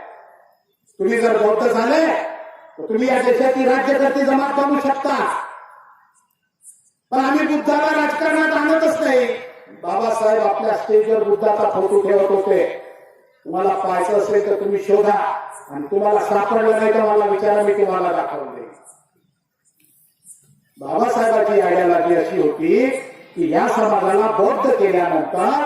तुम्ही जर बौद्ध झाले तर तुम्ही या देशाची राज्यकर्ते जमात बनवू शकता. पण आम्ही बुद्धाला राजकारणात आणतच नाही. बाबासाहेब आपल्या स्टेजवर बुद्धाचा फोटो ठेवत होते. तुम्हाला पाहायचं असेल तर तुम्ही शोधा, आणि तुम्हाला सापडलं नाही तर मला विचारा, मी तुम्हाला दाखवून देईन. बाबासाहेबांची आयडियोलॉजी अशी होती की या समाजाला बौद्ध केल्यानंतर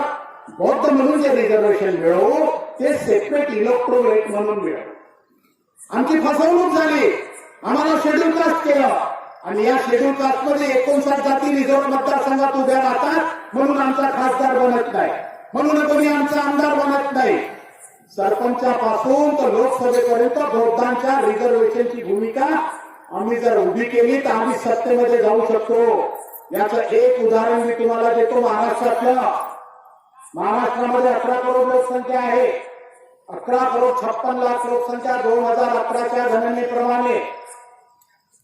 बौद्ध म्हणून जे रिझर्वेशन मिळवू ते सेपरेट इलेक्टोरेट म्हणून मिळवू. आमची फसवणूक झाली. आम्हाला शेड्यूल कास्ट केलं आणि या शेड्यूल कास्टमध्ये 59 जाती रिझर्व्ह मतदारसंघात उभ्या राहतात, म्हणून आमचा खासदार बनत नाही, म्हणून कोणी आमचा आमदार बनत नाही. सरपंचापासून तर लोकसभेपर्यंत बौद्धांच्या रिझर्वेशनची भूमिका आम्ही जर उभी केली तर आम्ही सत्तेमध्ये जाऊ शकतो. याचं एक उदाहरण मी तुम्हाला देतो. महाराष्ट्रामध्ये 11 करोड लोकसंख्या आहे. 11,56,00,000 लोकसंख्या 2011च्या गणनेप्रमाणे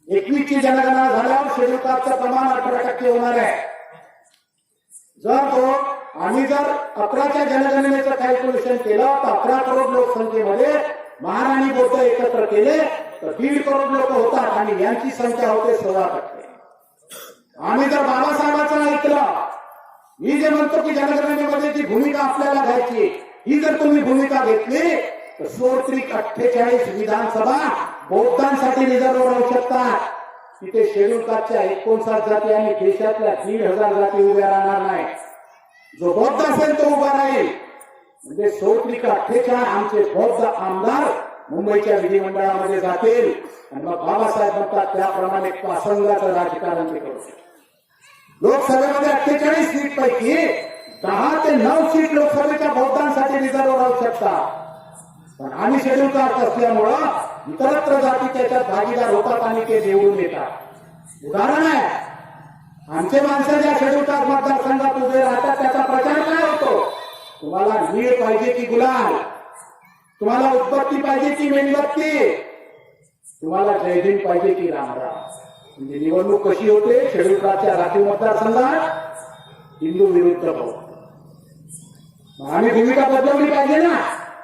21ची जनगणना झाल्यावर शेड्यूल कास्टचं प्रमाण 18% होणार आहे. आम्ही जर 11च्या जनगणनेचं कॅल्क्युलेशन केलं तर 11 करोड लोकसंख्येमध्ये महाराणी बौद्ध एकत्र केले तर 1.5 करोड लोक होतात आणि यांची संख्या होते 16%. आम्ही जर बाबासाहेबांचं ऐकलं, मी जे म्हणतो की जनगणनेमध्ये जी भूमिका आपल्याला घ्यायची, ही जर तुम्ही भूमिका घेतली तर 16,48 विधानसभा बौद्धांसाठी रिझर्व्ह राहू शकतात. तिथे शेड्यूल कास्टच्या 59 जाती आणि देशातल्या 1,500 जाती उभ्या राहणार नाही. जो बौद्ध असेल तो उभा राहील. म्हणजे 16,48 आमचे बौद्ध आमदार मुंबईच्या विधिमंडळामध्ये जातील आणि मग बाबासाहेब म्हणतात त्याप्रमाणे पासंगाचं राजकारण ते करू शकतात. लोकसभेमध्ये 48 सीट पैकी 10 ते 9 सीट लोकसभेच्या बौद्धांसाठी रिझर्व्ह राहू शकतात. पण आम्ही शेड्यूल कास्ट असल्यामुळं इतरत्र जाती त्याच्यात भागीदार होतात आणि ते निवडून येतात. उदाहरण आहे, आमचे माणसं ज्या शेड्यूल कास्ट मतदारसंघात उभे राहतात त्याचा प्रचार काय होतो? तुम्हाला नीळ पाहिजे की गुलाल, तुम्हाला उत्पत्ती पाहिजे की मेणबत्ती, तुम्हाला जयभीम पाहिजे की रामराम. म्हणजे निवडणूक कशी होते? शेड्यूल कास्टच्या राखीव मतदारसंघात हिंदू विरुद्ध बौद्ध. आम्ही भूमिका बदलवली पाहिजे ना,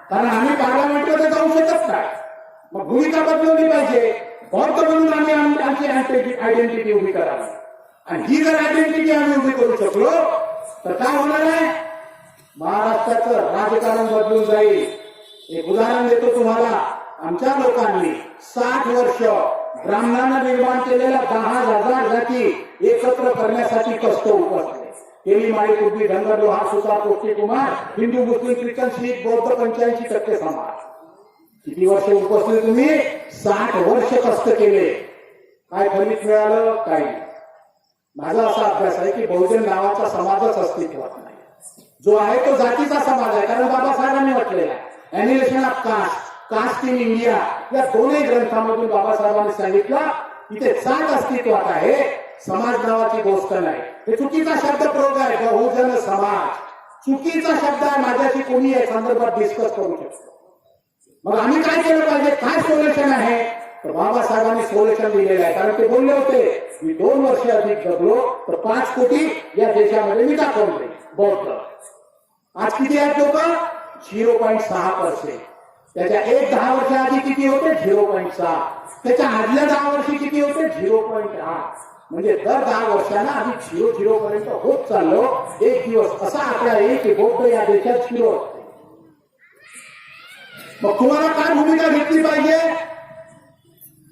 कारण आम्ही पार्लमेंटमध्ये जाऊ शकत नाही. मग भूमिका बदलवली पाहिजे. बौद्ध म्हणून आम्ही आमची आयडेंटिटी उभी करावी. आणि ही जर आयडेंटिटी आम्ही उभी करू शकलो तर काय होणार आहे? महाराष्ट्राचं राजकारण बदलून जाईल. एक उदाहरण देतो तुम्हाला. आमच्या लोकांनी 60 वर्ष ब्राह्मणांना निर्माण केलेल्या 10,000 जाती एकत्र करण्यासाठी कष्ट उपसले. केली माळी कुर्दी धनगर लोहार सुतार कोष्टी कुमार हिंदू मुस्लिम ख्रिश्चन शीख बौद्ध 85% समाज. किती वर्ष उपसले तुम्ही? 60 वर्ष कष्ट केले. काय फलित मिळालं? काही. माझा असा अभ्यास आहे की बहुजन नावाचा समाजच अस्तित्वात नाही. जो आहे तो जातीचा समाज आहे. कारण बाबासाहेबांनी म्हटलेला आहे annihilation of caste, caste in India या दोन्ही ग्रंथामधून बाबासाहेबांनी सांगितलं इथे जात अस्तित्वात आहे, समाज नावाची गोष्ट नाही. हे चुकीचा शब्द प्रयोग आहे. बहुजन समाज चुकीचा शब्द आहे. माझ्याशी कोणी या संदर्भात डिस्कस करू शकतो. मग आम्ही काय केलं पाहिजे? काय सोल्युशन आहे? तर बाबासाहेबांनी सोल्युशन दिलेलं आहे. कारण ते बोलले होते मी 2 वर्ष अधिक जगलो तर 5 कोटी या देशामध्ये मी दाखवले बौद्ध. आज किती आहेत लोक? 0.6%. त्याच्या 10 वर्षाआधी किती होते? 0.6. त्याच्या आदल्या 10 वर्षी किती होते? 0.8. म्हणजे दर 10 वर्षांना आम्ही 0 पर्यंत होत चाललो. एक दिवस असा आकडा येईल की बौद्ध या देशात 0 असते. मग तुम्हाला काय भूमिका घेतली पाहिजे?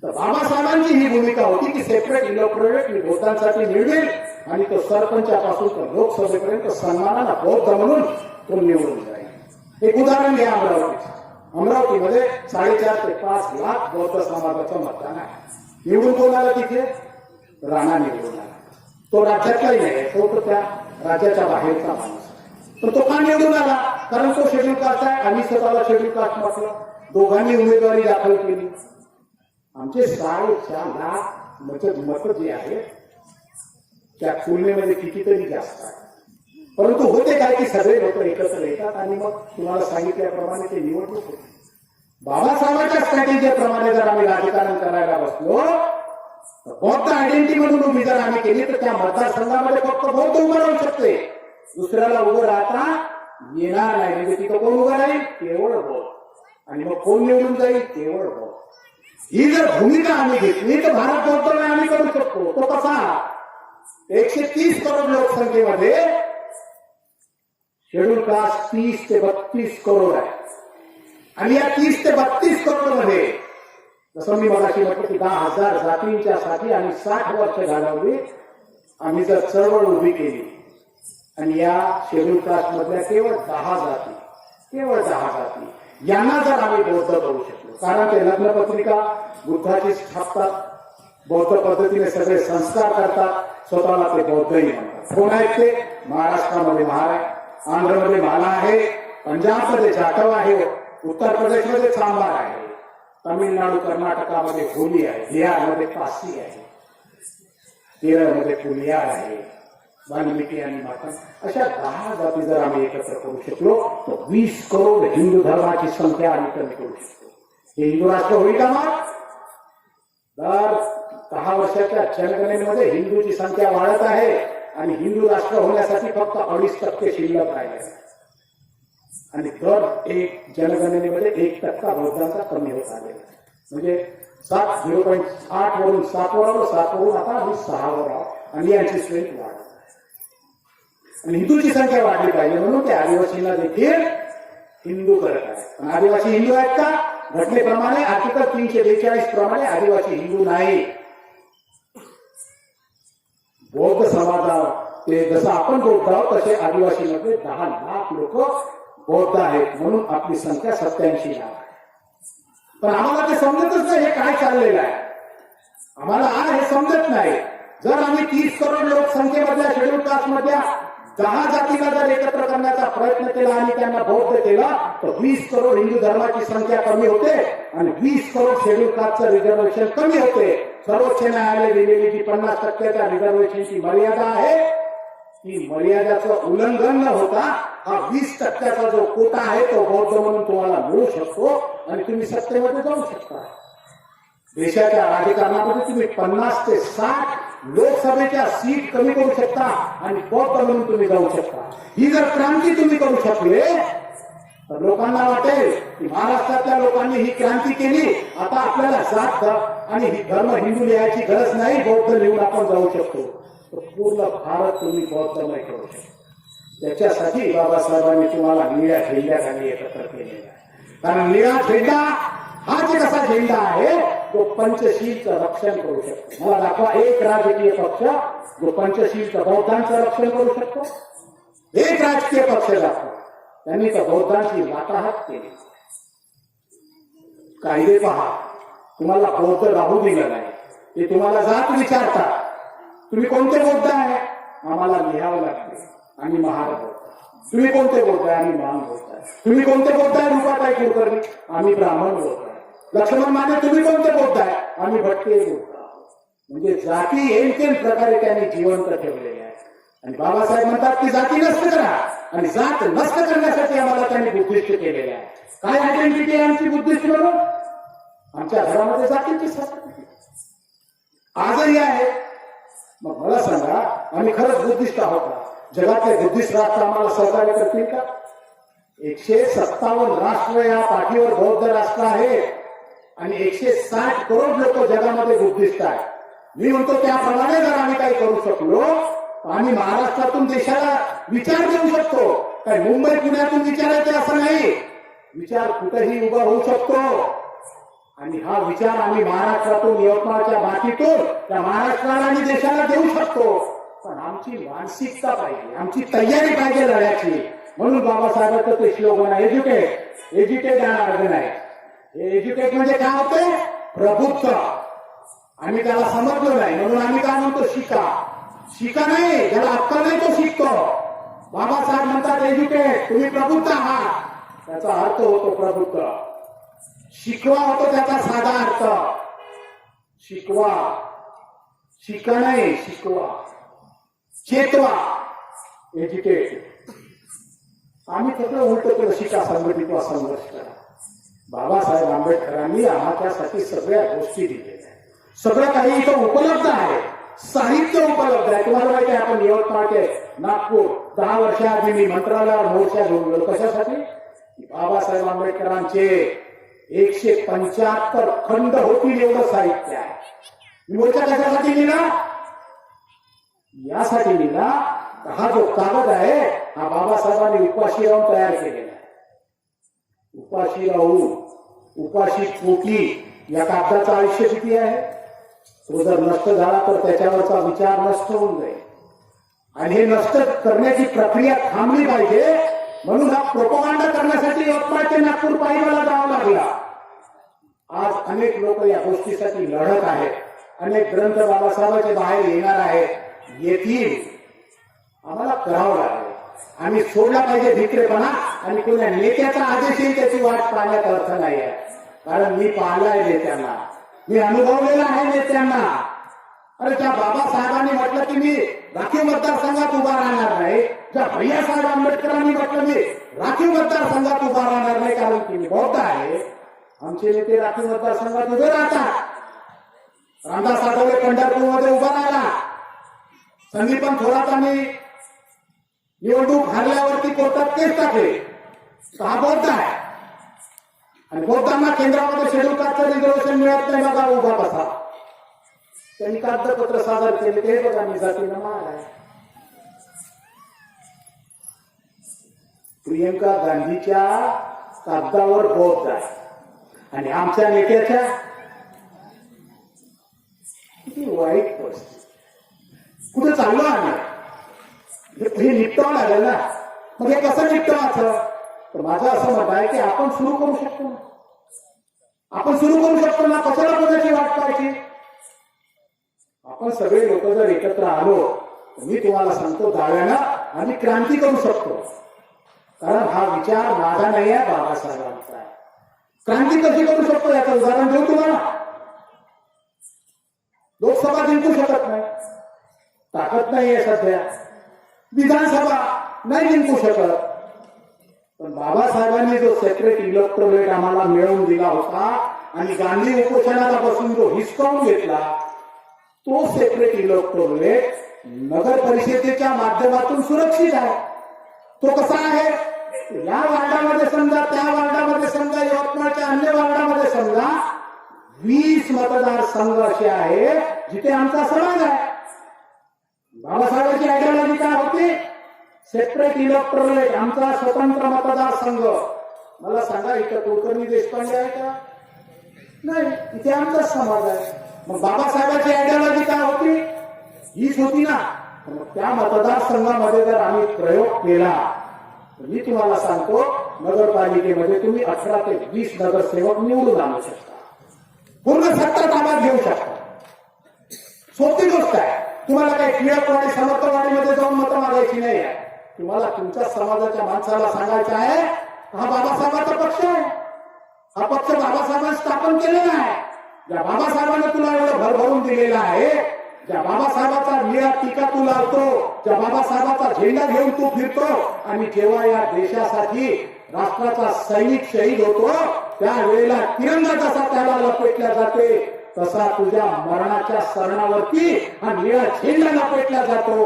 तर बाबासाहेबांची ही भूमिका होती की सेपरेट इलेक्टोरेट मी बौद्धांसाठी मिळवेल आणि तो सरपंचापासून तर लोकसभेपर्यंत सन्मानाला बौद्ध म्हणून तो निवडून जाईल. एक उदाहरण घ्या अमरावतीचं. अमरावतीमध्ये 4.5 ते 5 लाख बौद्ध समाजाचं मतदान आहे. निवडून कोण आला तिथे? राणा निवडून आला. तो राज्यातलाही नाही, तो तर त्या राज्याच्या बाहेरचा माणूस आहे. पण तो का निवडून आला? कारण तो शेड्यूल कास्ट आहे, आम्ही स्वतःला शेड्यूल कास्ट म्हटलं. दोघांनी उमेदवारी दाखल केली. आमचे 4.5 लाख मत जे आहे त्या तुलनेमध्ये कितीतरी जास्त आहे. परंतु होते काय की सगळे लोक एकत्र येतात आणि मग तुम्हाला सांगितल्याप्रमाणे ते निवडणूक होते. बाबासाहेबांच्या स्ट्रॅटेजीप्रमाणे जर आम्ही राजकारण करायला बसलो, बौद्ध आयडेंटिटी म्हणून उभी जर आम्ही केली तर त्या मतदारसंघामध्ये फक्त बौद्ध उभं राहू शकते, दुसऱ्याला उभं राहता येणार नाही. म्हणजे तिथं कोण उभं राहील? केवळ बौद्ध. आणि मग कोण निवडून जाईल? केवळ बौद्ध. ही जर भूमिका आम्ही घेतली तर भारत बौद्ध आम्ही करू शकतो. तो कसा? 130 करोड लोकसंख्येमध्ये शेड्यूल कास्ट 30 ते 32 करोड आहे. आणि या 30 ते 32 करोड मध्ये जसं मी मगाशी म्हटलं की 10,000 जातींच्या साठी आणि 60 वर्ष घालवली. आम्ही जर चळवळ उभी केली आणि या शेड्यूल कास्ट मधल्या केवळ 10 जाती यांना जर आम्ही बौद्ध करू शकलो, कारण ते लग्नपत्रिका बुद्धाची छापतात, बौद्ध पद्धतीने सगळे संस्कार करतात, स्वतःला ते बौद्धही म्हणतात. कोण आहेत ते? महाराष्ट्रामध्ये महार आहे, आंध्रमध्ये माला आहे, पंजाबमध्ये जाटव आहे, उत्तर प्रदेशमध्ये चांभार आहे, तामिळनाडू कर्नाटकामध्ये होली आहे, बिहारमध्ये पासी आहे, केरळमध्ये पुलियार आहे, वाल्मिकी आणि माता. अशा 10 जाती जर आम्ही एकत्र करू शकलो तर 20 करोड हिंदू धर्माची संख्या आम्ही कमी करू शकतो. हे हिंदू राष्ट्र होईल का? मग दर 10 वर्षाच्या जनगणनेमध्ये हिंदूची संख्या वाढत आहे आणि हिंदू राष्ट्र होण्यासाठी फक्त 2.5% शिल्लक राहिले आणि दर एक जनगणनेमध्ये 1% बौद्धांचा कमी होत आलेला. म्हणजे 0.8 वरून 7 वर आलो, 7 वरून आता आम्ही 6 वर आहोत आणि यांची स्ट्रेंथ वाढत. आणि हिंदूची संख्या वाढली पाहिजे म्हणून ते आदिवासींना देखील हिंदू करत आहे. आदिवासी हिंदू आहेत का? घटनेप्रमाणे आर्टिकल 342 प्रमाणे आदिवासी हिंदू नाही. बौद्ध समाजावर ते जसं आपण बौद्ध आहोत तसे आदिवासीमध्ये 10 लाख लोक बौद्ध आहेत म्हणून आपली संख्या 87 लाख आहे. पण आम्हाला ते समजतच नाही हे काय चाललेलं आहे. आम्हाला आज हे समजत नाही. जर आम्ही 30 करोड लोकसंख्येमधल्या शेड्यूल कास्ट मधल्या 10 जातीला जर एकत्र करण्याचा प्रयत्न केला आणि त्यांना बौद्ध केला तर 20 करोड हिंदू धर्माची संख्या कमी होते आणि 20 करोड शेड्यूल कास्टचं रिझर्वेशन कमी होते. सर्वोच्च न्यायालय दिलेली जी 50% रिझर्वेशनची मर्यादा आहे ती मर्यादाचं उल्लंघन न होता हा 20% जो कोटा आहे तो बौद्ध म्हणून तुम्हाला मिळू शकतो आणि तुम्ही सत्तेमध्ये जाऊ शकता. देशाच्या राजकारणामध्ये तुम्ही 50 ते 60 लोकसभेच्या सीट कमी करू शकता आणि बौद्ध म्हणून तुम्ही जाऊ शकता. ही जर क्रांती तुम्ही करू शकले तर लोकांना वाटेल की महाराष्ट्रातल्या लोकांनी ही क्रांती केली, आता आपल्याला जात आणि धर्म हिंदू लिहायची गरज नाही, बौद्ध लिहून आपण जाऊ शकतो. तर पूर्ण भारत तुम्ही बौद्धमय करू शकता. त्याच्यासाठी बाबासाहेबांनी तुम्हाला निळ्या झेंड्याखाली एकत्र केलेला आहे. कारण निळा झेंडा हाच एक असा झेंडा आहे जो पंचशीलचं रक्षण करू शकतो. मला दाखवा एक राजकीय पक्ष जो पंचशीलचं बौद्धांचं रक्षण करू शकतो. एक राजकीय पक्ष दाखवा त्यांनी तर बौद्धांची वाताहत केली. कायदे पहा, तुम्हाला बौद्ध राहू दिलं नाही. ते तुम्हाला जात विचारतात तुम्ही कोणते बौद्ध आहे? आम्हाला लिहावं लागते. आम्ही महार बौद्ध. तुम्ही कोणते बौद्ध आहे? आम्ही महान बौद्ध आहे. तुम्ही कोणते बौद्ध आहे? रूपाताई कुलकर्णी. आम्ही ब्राह्मण बौद्ध आहे. लक्ष्मण माने तुम्ही कोणते बौद्ध आहे? आम्ही भटके बौद्ध. म्हणजे जाती येमतेम प्रकारे त्यांनी जिवंत ठेवलेले आहे. आणि बाबासाहेब म्हणतात की जाती नष्ट करा आणि जात नष्ट करण्यासाठी आम्हाला त्यांनी बुद्धिस्ट केलेले आहे. काय आयडेंटिटी आहे आमची बुद्धिस्ट म्हणून? आमच्या घरामध्ये जातीची संस्कृती आजही आहे. मग मला सांगा आम्ही खरंच बुद्धिस्ट आहोत का? जगातले बुद्धिस्ट राष्ट्र आम्हाला सहकार्य करतील का? 157 राष्ट्र या पाठीवर बौद्ध राष्ट्र आहे आणि 160 करोड लोक जगामध्ये बुद्धिस्ट आहेत. मी म्हणतो त्याप्रमाणे जर आम्ही काही करू शकलो तर आम्ही महाराष्ट्रातून देशाला विचार देऊ शकतो. काही मुंबई पुण्यातून विचारायचे असं नाही. विचार कुठेही उभा होऊ शकतो आणि हा विचार आम्ही महाराष्ट्रातून यवतमाळच्या मातीतून त्या महाराष्ट्राला आणि देशाला देऊ शकतो. पण आमची मानसिकता पाहिजे, आमची तयारी पाहिजे लढ्याची. म्हणून बाबासाहेबांचं ते स्लोगन आहे, educate educate and organise. Educate म्हणजे काय होते? प्रभुत्व. आम्ही त्याला समजलो नाही म्हणून आम्ही काय म्हणतो? शिका. शिका नाही, ज्याला अक्कल नाही तो शिकतो. बाबासाहेब म्हणतात एज्युकेट, तुम्ही प्रबुद्ध आहात. त्याचा अर्थ होतो प्रभुत्व. शिकवा होतो त्याचा साधा अर्थ. शिकवा. शिका नाही, शिकवा. चेतवा. एज्युकेट. आम्ही सगळं उलट केलं. शिका, संघटित वा, संघर्ष करा. बाबासाहेब आंबेडकरांनी आम्हाच्यासाठी सगळ्या गोष्टी दिलेल्या. सगळं काही इथं उपलब्ध आहे. साहित्य उपलब्ध आहे. तुम्हाला माहिती आहे आपण यवतमाळ नागपूर 10 वर्षाआधी मी मंत्रालयावर मोर्चा घेऊन गेलो. कशासाठी? बाबासाहेब आंबेडकरांचे 175 खंड होतील एवढं साहित्य आहे. मी मोर्चा कशासाठी लिहिला? यासाठी लिहिला हा जो कागद आहे हा बाबासाहेबांनी उपाशी राहून तयार केलेला आहे. उपाशी राहून, उपाशी पोटी या कागदाचं आयुष्य किती आहे? तो जर नष्ट झाला तर त्याच्यावरचा विचार नष्ट होऊन जाईल. आणि हे नष्ट करण्याची प्रक्रिया थांबली पाहिजे म्हणून हा प्रोपगंडा करण्यासाठी यवतमाळ ते नागपूर पायीवाला जावं लागला. आज अनेक लोक या गोष्टीसाठी लढत आहेत. अनेक ग्रंथ बाबासाहेबांचे बाहेर येणार आहेत, येतील. आम्हाला करावं लागेल. आम्ही सोडला पाहिजे भित्रेपणा आणि कोणत्या नेत्याचा आदेश येईल त्याची वाट पाहण्यात अर्थ नाही आहे. कारण मी पाहिलाय नेत्यांना, मी अनुभवलेला आहे नेत्यांना. अरे त्या बाबासाहेबांनी म्हटलं की मी राखीव मतदारसंघात उभा राहणार नाही, ज्या भैयासाहेब आंबेडकरांनी म्हटलं मी राखीव मतदारसंघात उभा राहणार नाही कारण की मी बौद्ध आहे. आमचे नेते राखीव मतदारसंघात उभे राहतात. रामदास आठवले पंढरपूरमध्ये उभा राहिला. संदीपन थोरातांनी निवडणूक हारल्यावरती कोर्टात केस टाकले. हा बौद्ध आहे आणि बौद्धांना केंद्रामध्ये शेड्यूल कास्टचं रिझर्वेशन मिळत नाही. बघा उभा बसा. त्यांनी कागदपत्र सादर केले ते बघा मी जातीनं मार आहे. प्रियंका गांधीच्या कागदावर बौद्ध आहे आणि आमच्या नेत्याच्या किती वाईट परिस्थिती. कुठे चाललो आम्ही? हे निपटावं लागेल ना. मग हे कसं निपटावायचं? तर माझं असं मत आहे की आपण सुरू करू शकतो ना. आपण सुरू करू शकतो ना. कशाला कोणाची वाट पाहायची? आपण सगळे लोक जर एकत्र आलो तर मी तुम्हाला सांगतो डाव्यानं आम्ही क्रांती करू शकतो. कारण हा विचार माझा नाही आहे, बाबासाहेबांचा आहे. क्रांती कशी करू शकतो याचं उदाहरण देऊ तुम्हाला. लोकसभा जिंकू शकत नाही, ताकद नाहीये सध्या. विधानसभा नाही जिंकू शकत. पण बाबासाहेबांनी जो सेपरेट इलेक्टोरेट आम्हाला मिळवून दिला होता आणि गांधी उपोषणाला बसून जो हिसकावून घेतला तो सेपरेट इलेक्टोरेट नगर परिषदेच्या माध्यमातून सुरक्षित आहे. तो कसा आहे? या वार्डामध्ये समजा, त्या वार्डामध्ये समजा, यवतमाळच्या अन्य वार्डामध्ये समजा 20 मतदारसंघ असे आहे जिथे आमचा समाज आहे. बाबासाहेबांची आयडियोलॉजी काय होती? सेपरेट इलेक्टोरेट, आमचा स्वतंत्र मतदारसंघ. मला सांगा इथं कुलकर्णी देशपांडे आहे का? नाही, इथे आमचा समाज आहे. मग बाबासाहेबांची आयडियोलॉजी काय होती? हीच होती ना. मग त्या मतदारसंघामध्ये जर आम्ही प्रयोग केला तर मी तुम्हाला सांगतो नगरपालिकेमध्ये तुम्ही 18 ते 20 नगरसेवक निवडून आणू शकता. पूर्ण सत्ता ताब्यात घेऊ शकता. सोपी गोष्ट आहे. तुम्हाला काही टिळकवाडी समर्थवाडीमध्ये जाऊन मतं मागायची नाही आहे. तुम्हाला तुमच्या समाजाच्या माणसाला सांगायचं आहे हा बाबासाहेबांचा पक्ष आहे. हा पक्ष बाबासाहेबांनी स्थापन केलेला आहे. ज्या बाबासाहेबांनी तुला एवढं भरभरून दिलेला आहे, ज्या बाबासाहेबांचा निळा टीका तू लावतो, ज्या बाबासाहेबांचा झेंडा घेऊन तू फिरतो आणि जेव्हा या देशासाठी राष्ट्राचा सैनिक शहीद होतो त्यावेळेला तिरंगा जसा त्याला लपेटल्या जाते तसा तुझ्या मरणाच्या सरणावरती हा निळा झेंडा लपेटला जातो.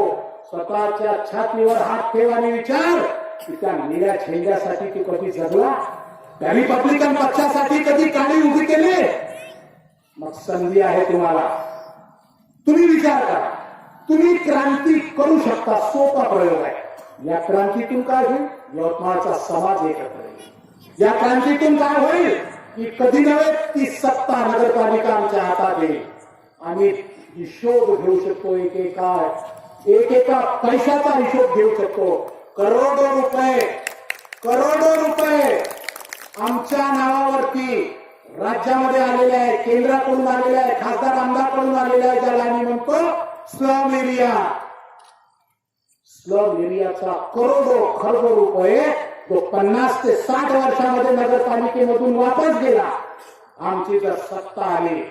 स्वतःच्या छातीवर हात ठेव आणि विचार की त्या निळ्या झेंड्यासाठी तू कधी जगला? त्या रिपब्लिकन पक्षासाठी कधी काळी उभी केली? मग संधी आहे तुम्हाला. तुम्ही विचार करा. तुम्ही क्रांती करू शकता. सोपा प्रयोग आहे. या क्रांतीतून काय होईल? यवतमाळचा समाज एकत्र येईल. या क्रांतीतून काय होईल की कधी नव्हे ती सत्ता नगरपालिका आमच्या हातात येईल. आम्ही हिशोब घेऊ शकतो. एकेका पैशाचा हिशोब घेऊ शकतो. करोडो रुपये निवडणुकी राज्यामध्ये आलेल्या आहे, केंद्राकडून आलेल्या आहे, खासदार आमदारकडून आलेल्या आहे, ज्याला आम्ही म्हणतो स्लम एरिया. स्लम एरियाचा करोडो खर्च रुपये तो 50 ते 60 वर्षामध्ये नगरपालिकेमधून वापस गेला. आमची जर सत्ता आली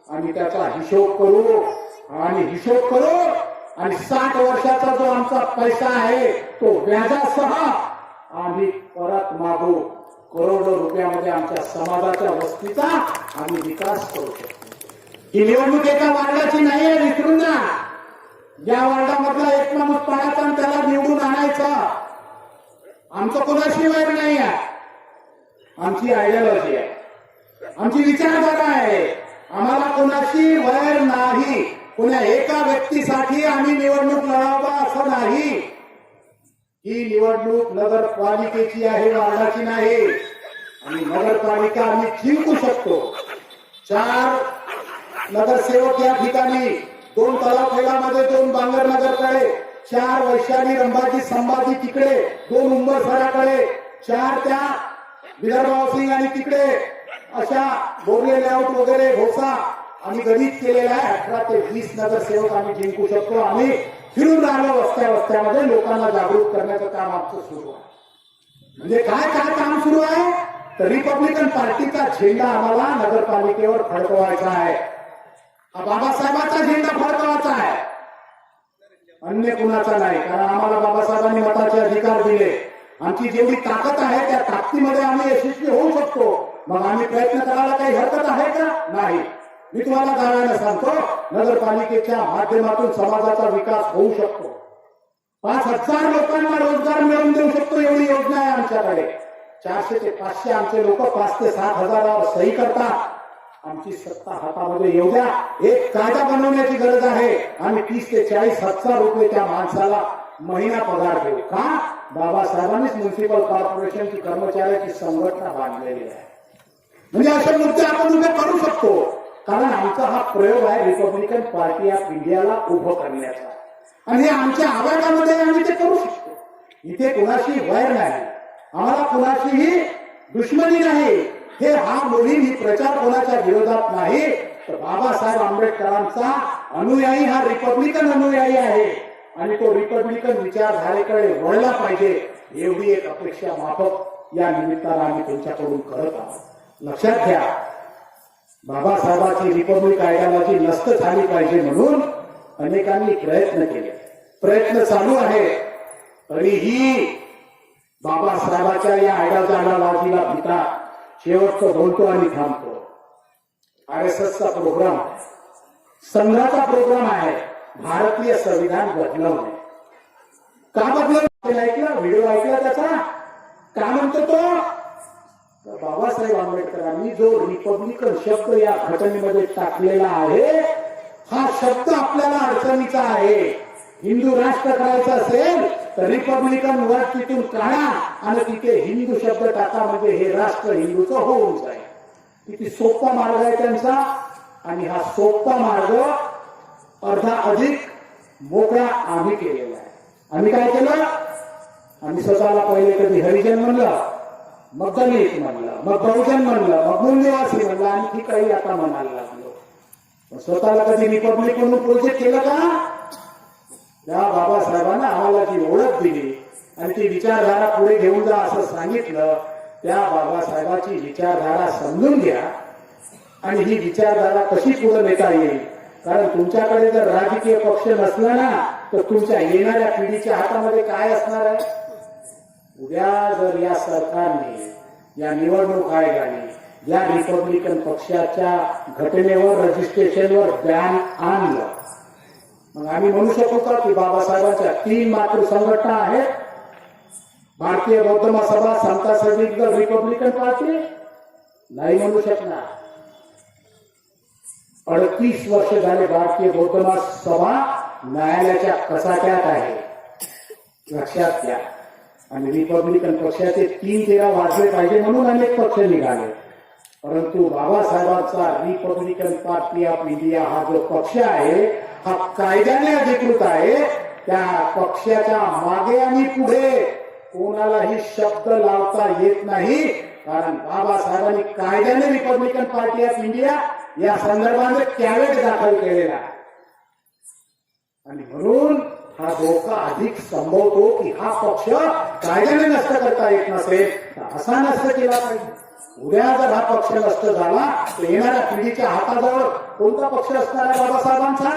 आम्ही त्याचा हिशोब करू आणि 60 वर्षाचा जो आमचा पैसा आहे तो व्याजासह आम्ही परत मागू. करोडो रुपयामध्ये आमच्या समाजाच्या वस्तीचा आम्ही विकास करू शकतो. ही निवडणूक एका वार्डाची नाही आहे, विसरून जा. या वार्डामधला एक माणूस पाडायचा आणि त्याला निवडून आणायचा. आमचं कोणाशी वैर नाही आहे, आमची आयडियोलॉजी आहे, आमची विचारधारा आहे. आम्हाला कोणाशी वैर नाही. कोणा एका व्यक्तीसाठी आम्ही निवडणूक लढावा असं नाही. ही निवडणूक नगरपालिकेची आहे, वार्डाची नाही. आणि नगरपालिका आम्ही जिंकू शकतो. 4 नगरसेवक या ठिकाणी, 2 तलावखेडामध्ये, 2 बांगरनगरकडे, 4 वैशाली रंभाजी संभाजी तिकडे, 2 उंबरसराकडे, 4 त्या विदर्भ हाऊसिंग आणि तिकडे अशा बोर्ले लेआउट वगैरे भोसा आम्ही गणित केलेला आहे. 18 ते 20 नगरसेवक आम्ही जिंकू शकतो. आम्ही फिरून राहिलो वस्त्यामध्ये, लोकांना जागृत करण्याचं काम आमचं सुरू आहे. म्हणजे काय काम सुरू आहे तर रिपब्लिकन पार्टीचा झेंडा आम्हाला नगरपालिकेवर फडकवायचा आहे. हा बाबासाहेबांचा झेंडा फडकवायचा आहे, अन्य कुणाचा नाही. कारण आम्हाला बाबासाहेबांनी मताचे अधिकार दिले. आमची जेवढी ताकद आहे त्या ताकदीमध्ये आम्ही यशस्वी होऊ शकतो. मग आम्ही प्रयत्न करायला काही हरकत आहे का? नाही. मी तुम्हाला गावाला सांगतो, नगरपालिकेच्या माध्यमातून समाजाचा विकास होऊ शकतो. 5,000 लोकांना रोजगार मिळवून देऊ शकतो, एवढी योजना आहे आमच्याकडे. 400 ते 500 आमचे लोक 5 ते 7 हजारावर सही करतात. आमची सत्ता हातामध्ये येऊ द्या. एक कायदा बनवण्याची गरज आहे. आम्ही 30 ते 40 हजार रुपये त्या माणसाला महिना पगार देऊ. का? बाबासाहेबांनीच म्युन्सिपल कॉर्पोरेशनची कर्मचाऱ्याची संघटना बांधलेली आहे. म्हणजे असे मुद्दे आपण उभे करू शकतो. कारण आमचा हा प्रयोग आहे रिपब्लिकन पार्टी ऑफ इंडियाला उभं करण्याचा. आणि आमच्या आवाजामध्ये आम्ही ते करू शकतो. इथे कुणाशी वैर नाही, आम्हाला कुणाशीही दुश्मनी नाही. हे हा मोहीम, ही प्रचार कोणाच्या विरोधात नाही, तर बाबासाहेब आंबेडकरांचा अनुयायी हा रिपब्लिकन अनुयायी आहे. आणि तो रिपब्लिकन विचारधारेकडे वळला पाहिजे, एवढी एक अपेक्षा माफक या निमित्तानं आम्ही तुमच्याकडून करत आहोत. लक्षात घ्या, बाबासाहेबांची रिपब्लिक आयडियोलॉजी नष्ट झाली पाहिजे म्हणून अनेकांनी प्रयत्न केले, प्रयत्न चालू आहे. तरीही बाबासाहेबांच्या या आयडियोलॉजीला भिता शेवटचं बोलतो आणि थांबतो. RSSचा प्रोग्राम, संघाचा प्रोग्राम आहे भारतीय संविधान बदलवणे. का बदलवणे? ऐकलं, व्हिडिओ ऐकला त्याचा. का म्हणतो तो? बाबासाहेब आंबेडकरांनी जो रिपब्लिकन शब्द या घटनेमध्ये टाकलेला आहे, हा शब्द आपल्याला अडचणीचा आहे. हिंदू राष्ट्र करायचं असेल तर रिपब्लिकन वर्ड तिथून काढा आणि तिथे हिंदू शब्द टाका, म्हणजे हे राष्ट्र हिंदूचं होऊन जाईल. किती सोपा मार्ग आहे त्यांचा. आणि हा सोपा मार्ग अर्धा अधिक मोकळा आम्ही केलेला आहे. आम्ही काय केलं? आम्ही स्वतःला पहिले कधी हरिजन म्हणलं, मग दलित म्हणलं, मग बहुजन म्हणलं, मग मूलनिवासी म्हणलं, आणखी काही आता म्हणायला लागलो. स्वतःला कधी रिपब्लिक म्हणून प्रोजेक्ट केलं का? त्या बाबासाहेबांना आम्हाला जी ओळख दिली आणि ती विचारधारा पुढे घेऊन जा असं सांगितलं, त्या बाबासाहेबांची विचारधारा समजून घ्या आणि ही विचारधारा कशी पुढे नेता येईल. कारण तुमच्याकडे जर राजकीय पक्ष नसला ना, तर तुमच्या येणाऱ्या पिढीच्या हातामध्ये काय असणार आहे? उद्या जर या सरकारने, या निवडणूक आयोगाने या रिपब्लिकन पक्षाच्या घटनेवर, रजिस्ट्रेशनवर बॅन आणलं, मग आम्ही म्हणू शकू का की बाबासाहेबांच्या 3 मातृ संघटना आहेत, भारतीय बौद्ध महासभा, समता सैनिक दल, रिपब्लिकन पार्टी? नाही म्हणू शकणार. 38 वर्ष झाले भारतीय बौद्ध महासभा न्यायालयाच्या कचाट्यात आहे, लक्षात घ्या. आणि रिपब्लिकन पक्षाचे 3-13 वाजले पाहिजे म्हणून अनेक पक्ष निघाले. परंतु बाबासाहेबांचा रिपब्लिकन पार्टी ऑफ इंडिया हा जो पक्ष आहे, हा कायद्याने अधिकृत आहे. त्या पक्षाच्या मागे आणि पुढे कोणालाही शब्द लावता येत नाही. कारण बाबासाहेबांनी कायद्याने रिपब्लिकन पार्टी ऑफ इंडिया या संदर्भाने कॅवेट दाखल केलेला आहे. आणि म्हणून हा धोका अधिक संभवतो की हा पक्ष कायद्याने नष्ट करता येत नसेल तर असा नष्ट केला पाहिजे. उद्या जर हा पक्ष नष्ट झाला तर येणाऱ्या पिढीच्या हाताजवळ कोणता पक्ष असणार आहे बाबासाहेबांचा?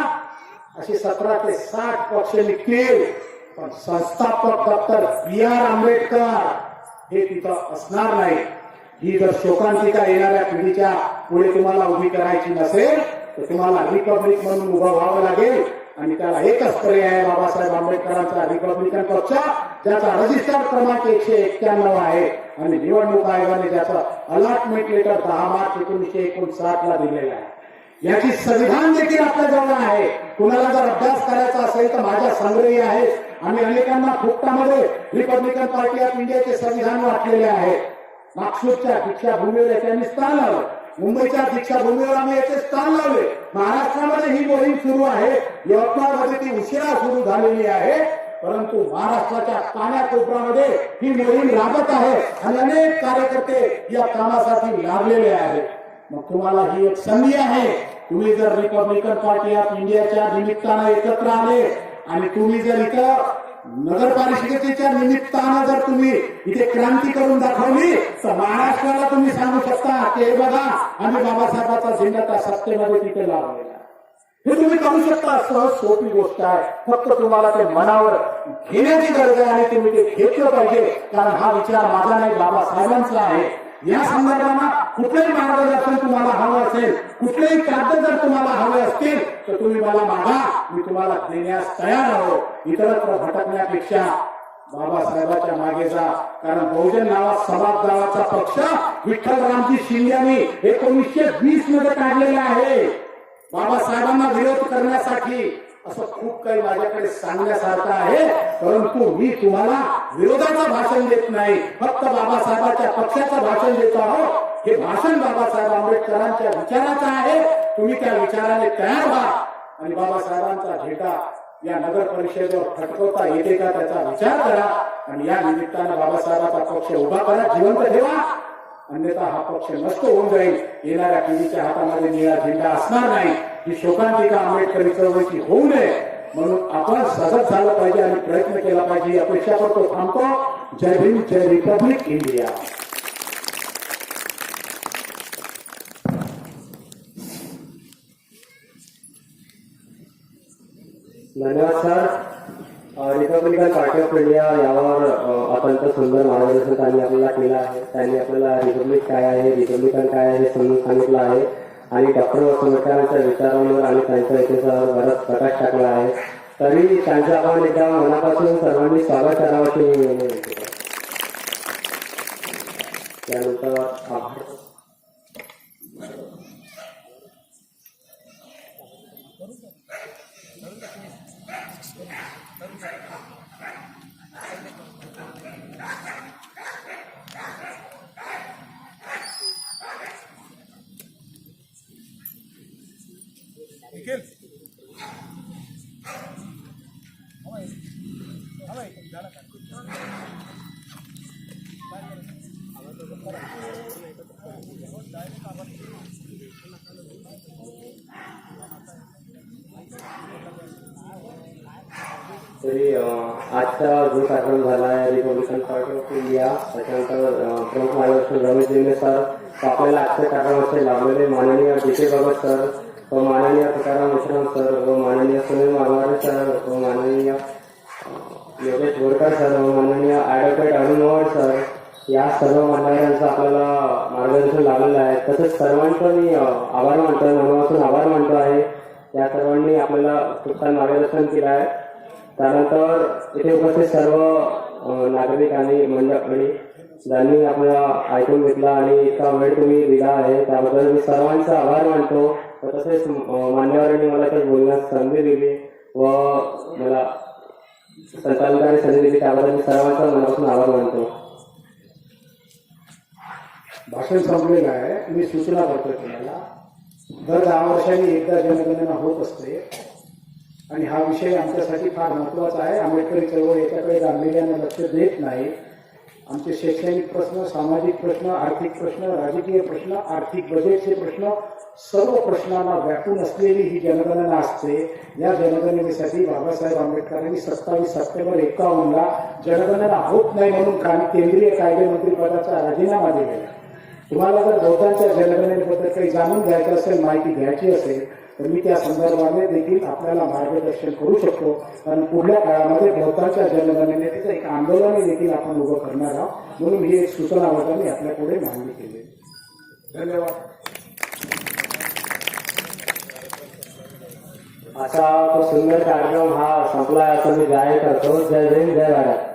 असे 17 ते 60 पक्ष निघतील, पण संस्थापक डॉक्टर B.R. आंबेडकर हे तिथं असणार नाही. ही जर शोकांतिका येणाऱ्या पिढीच्या पुढे तुम्हाला उभी करायची नसेल तर तुम्हाला रिपब्लिक म्हणून उभं व्हावं लागेल. आणि त्याला एकच पर्याय आहे, बाबासाहेब आंबेडकरांचा रिपब्लिकन पक्ष, ज्याचा रजिस्टर्ड क्रमांक 191 आहे आणि निवडणूक आयोगाने ज्याचं अलॉटमेंट लेटर 10 मार्च 1959 ला दिलेलं आहे. याची संविधान देखील आपल्या जवळ आहे. कुणाला जर अभ्यास करायचा असेल तर माझ्या संग्रही आहे. आम्ही अनेकांना फुकटामध्ये रिपब्लिकन पार्टी ऑफ इंडियाचे संविधान वाटलेले आहे. नागपूरच्या दीक्षाभूमीवर त्यांनी स्थान लावलं, मुंबईच्या दीक्षाभूमीवर आम्ही याचे स्थान लावले. महाराष्ट्रामध्ये ही मोहीम सुरू आहे. यवतमाळमध्ये ती उशिरा सुरू झालेली आहे, परंतु महाराष्ट्राच्या कानाकोपऱ्यामध्ये ही मोहीम राबत आहे आणि अनेक कार्यकर्ते या कामासाठी लागलेले आहेत. मग तुम्हाला ही एक संधी आहे. तुम्ही जर रिपब्लिकन पार्टी ऑफ इंडियाच्या निमित्तानं एकत्र आले आणि तुम्ही जर इथं नगरपालिकेच्या निमित्तानं जर तुम्ही इथे क्रांती करून दाखवली तर महाराष्ट्राला तुम्ही सांगू शकता की हे बघा आम्ही बाबासाहेबांचा झेंडा त्या सत्तेमध्ये तिथे लावलेला. हे तुम्ही करू शकता. सहज सोपी गोष्ट आहे. फक्त तुम्हाला ते मनावर घेण्याची गरज आहे आणि तुम्ही ते घेतलं पाहिजे. कारण हा विचार माझा नाही, बाबासाहेबांचा आहे. या संदर्भात कुठलंही मार्गदर्शन तुम्हाला हवं असेल, कुठलेही कागद जर तुम्हाला हवे असतील तर तुम्ही मला मागा, मी तुम्हाला देण्यास तयार आहो. इतरत्र भटकण्यापेक्षा बाबासाहेबांच्या मागे जा. कारण बहुजन समाज नावाचा पक्ष विठ्ठलरामजी शिंदे यांनी 1920 मध्ये काढलेला आहे. बाबासाहेबांना विरोध करण्यासाठी असं खूप काही माझ्याकडे सांगण्यासारखं आहे, परंतु मी तुम्हाला विरोधाचं भाषण देत नाही, फक्त बाबासाहेबांच्या पक्षाचं भाषण देतो आहोत. हे भाषण बाबासाहेब आंबेडकरांच्या विचाराचं आहे. तुम्ही त्या विचाराने तयार व्हा आणि बाबासाहेबांचा झेंडा या नगर परिषदेवर फटकवता येते का त्याचा विचार करा आणि या निमित्तानं बाबासाहेबांचा पक्ष उभा करा, जिवंत ठेवा. अन्यथा हा पक्ष नष्ट होऊन जाईल. येणाऱ्या पिढीच्या हातामध्ये निळा झेंडा असणार नाही. ही शोकांतिका आंबेडकरी चळवळीची होऊ नये म्हणून आपण सजग झालं पाहिजे आणि प्रयत्न केला पाहिजे. ही अपेक्षा करतो. थांबतो. जय भीम, जय रिपब्लिक इंडिया. धन्यवाद sir. Republican Party of India यावर अत्यंत सुंदर मार्गदर्शन त्यांनी आपल्याला केलं आहे. त्यांनी आपल्याला रिपब्लिक काय आहे, रिपब्लिकन काय आहे हे समजून सांगितलं आहे आणि डॉक्टर आंबेडकरांच्या विचारांवर आणि त्यांच्या इतिहासावर बराच प्रकाश टाकला आहे. तरी त्यांचं आपण एकदा मनापासून सर्वांनी स्वागत करावं अशी मी विनंती करतो. त्यानंतर आभार. तरी आजचा जो कार्यक्रम झाला आहे रिपब्लिकन पार्टी ऑफ इंडिया, त्याच्यानंतर प्रमुख मार्गदर्शन रमेश जिंगे सर, आपल्याला आजच्या कार्यक्रमाचे लाभलेले माननीय D.K. भगत सर व माननीय तुकाराम मिश्राम सर व माननीय सुनील मारवाडे सर व माननीय योगेश बोरकर सर व माननीय ॲडव्होकेट अरुण ओवळ सर, या सर्व मान्यवरांचं आपल्याला मार्गदर्शन लाभलेलं आहे. तसेच सर्वांचं मी आभार मानतोय, मनापासून आभार मानतो आहे. या सर्वांनी आपल्याला खूप छान मार्गदर्शन केलं आहे. त्यानंतर इथे उपस्थित सर्व नागरिक आणि मंडळी ज्यांनी आपल्याला ऐकून घेतला आणि इतका वेळ तुम्ही दिला आहे त्याबद्दल मी सर्वांचा आभार मानतो. तसेच मान्यवरांनी मला काही बोलण्यास संधी दिली व मला संचालकांनी संधी दिली त्याबद्दल मी सर्वांचा मनापासून आभार मानतो. भाषण संपलेलं आहे. मी सूचना करतो तुम्हाला, दर 10 वर्षांनी एकदा जनगणना होत असते आणि हा विषय आमच्यासाठी फार महत्वाचा आहे. आंबेडकरी चळवळ याच्याकडे गांभीर्याने लक्ष देत नाही. आमचे शैक्षणिक प्रश्न, सामाजिक प्रश्न, आर्थिक प्रश्न, राजकीय प्रश्न, आर्थिक बजेटचे प्रश्न, सर्व प्रश्नांना व्यापून असलेली ही जनगणना असते. या जनगणनेसाठी बाबासाहेब आंबेडकरांनी 27 सप्टेंबर 51 जनगणना होत नाही म्हणून केंद्रीय कायदेमंत्री पदाचा राजीनामा दिलेला. तुम्हाला जर बहुतांच्या जनगणनेबद्दल काही जाणून घ्यायचं असेल, माहिती घ्यायची असेल, तर मी त्या संदर्भाने देखील आपल्याला मार्गदर्शन करू शकतो. कारण पुढल्या काळामध्ये बहुतांच्या जनगणनेचं एक आंदोलन देखील आपण उभं करणार आहोत. म्हणून ही एक सूचना होता मी आपल्यापुढे मांडणी केली. धन्यवाद. असा तो सुंदर कार्यक्रम हा संपला असं मी जाहीर करतो. जय हिंद, जय भारत.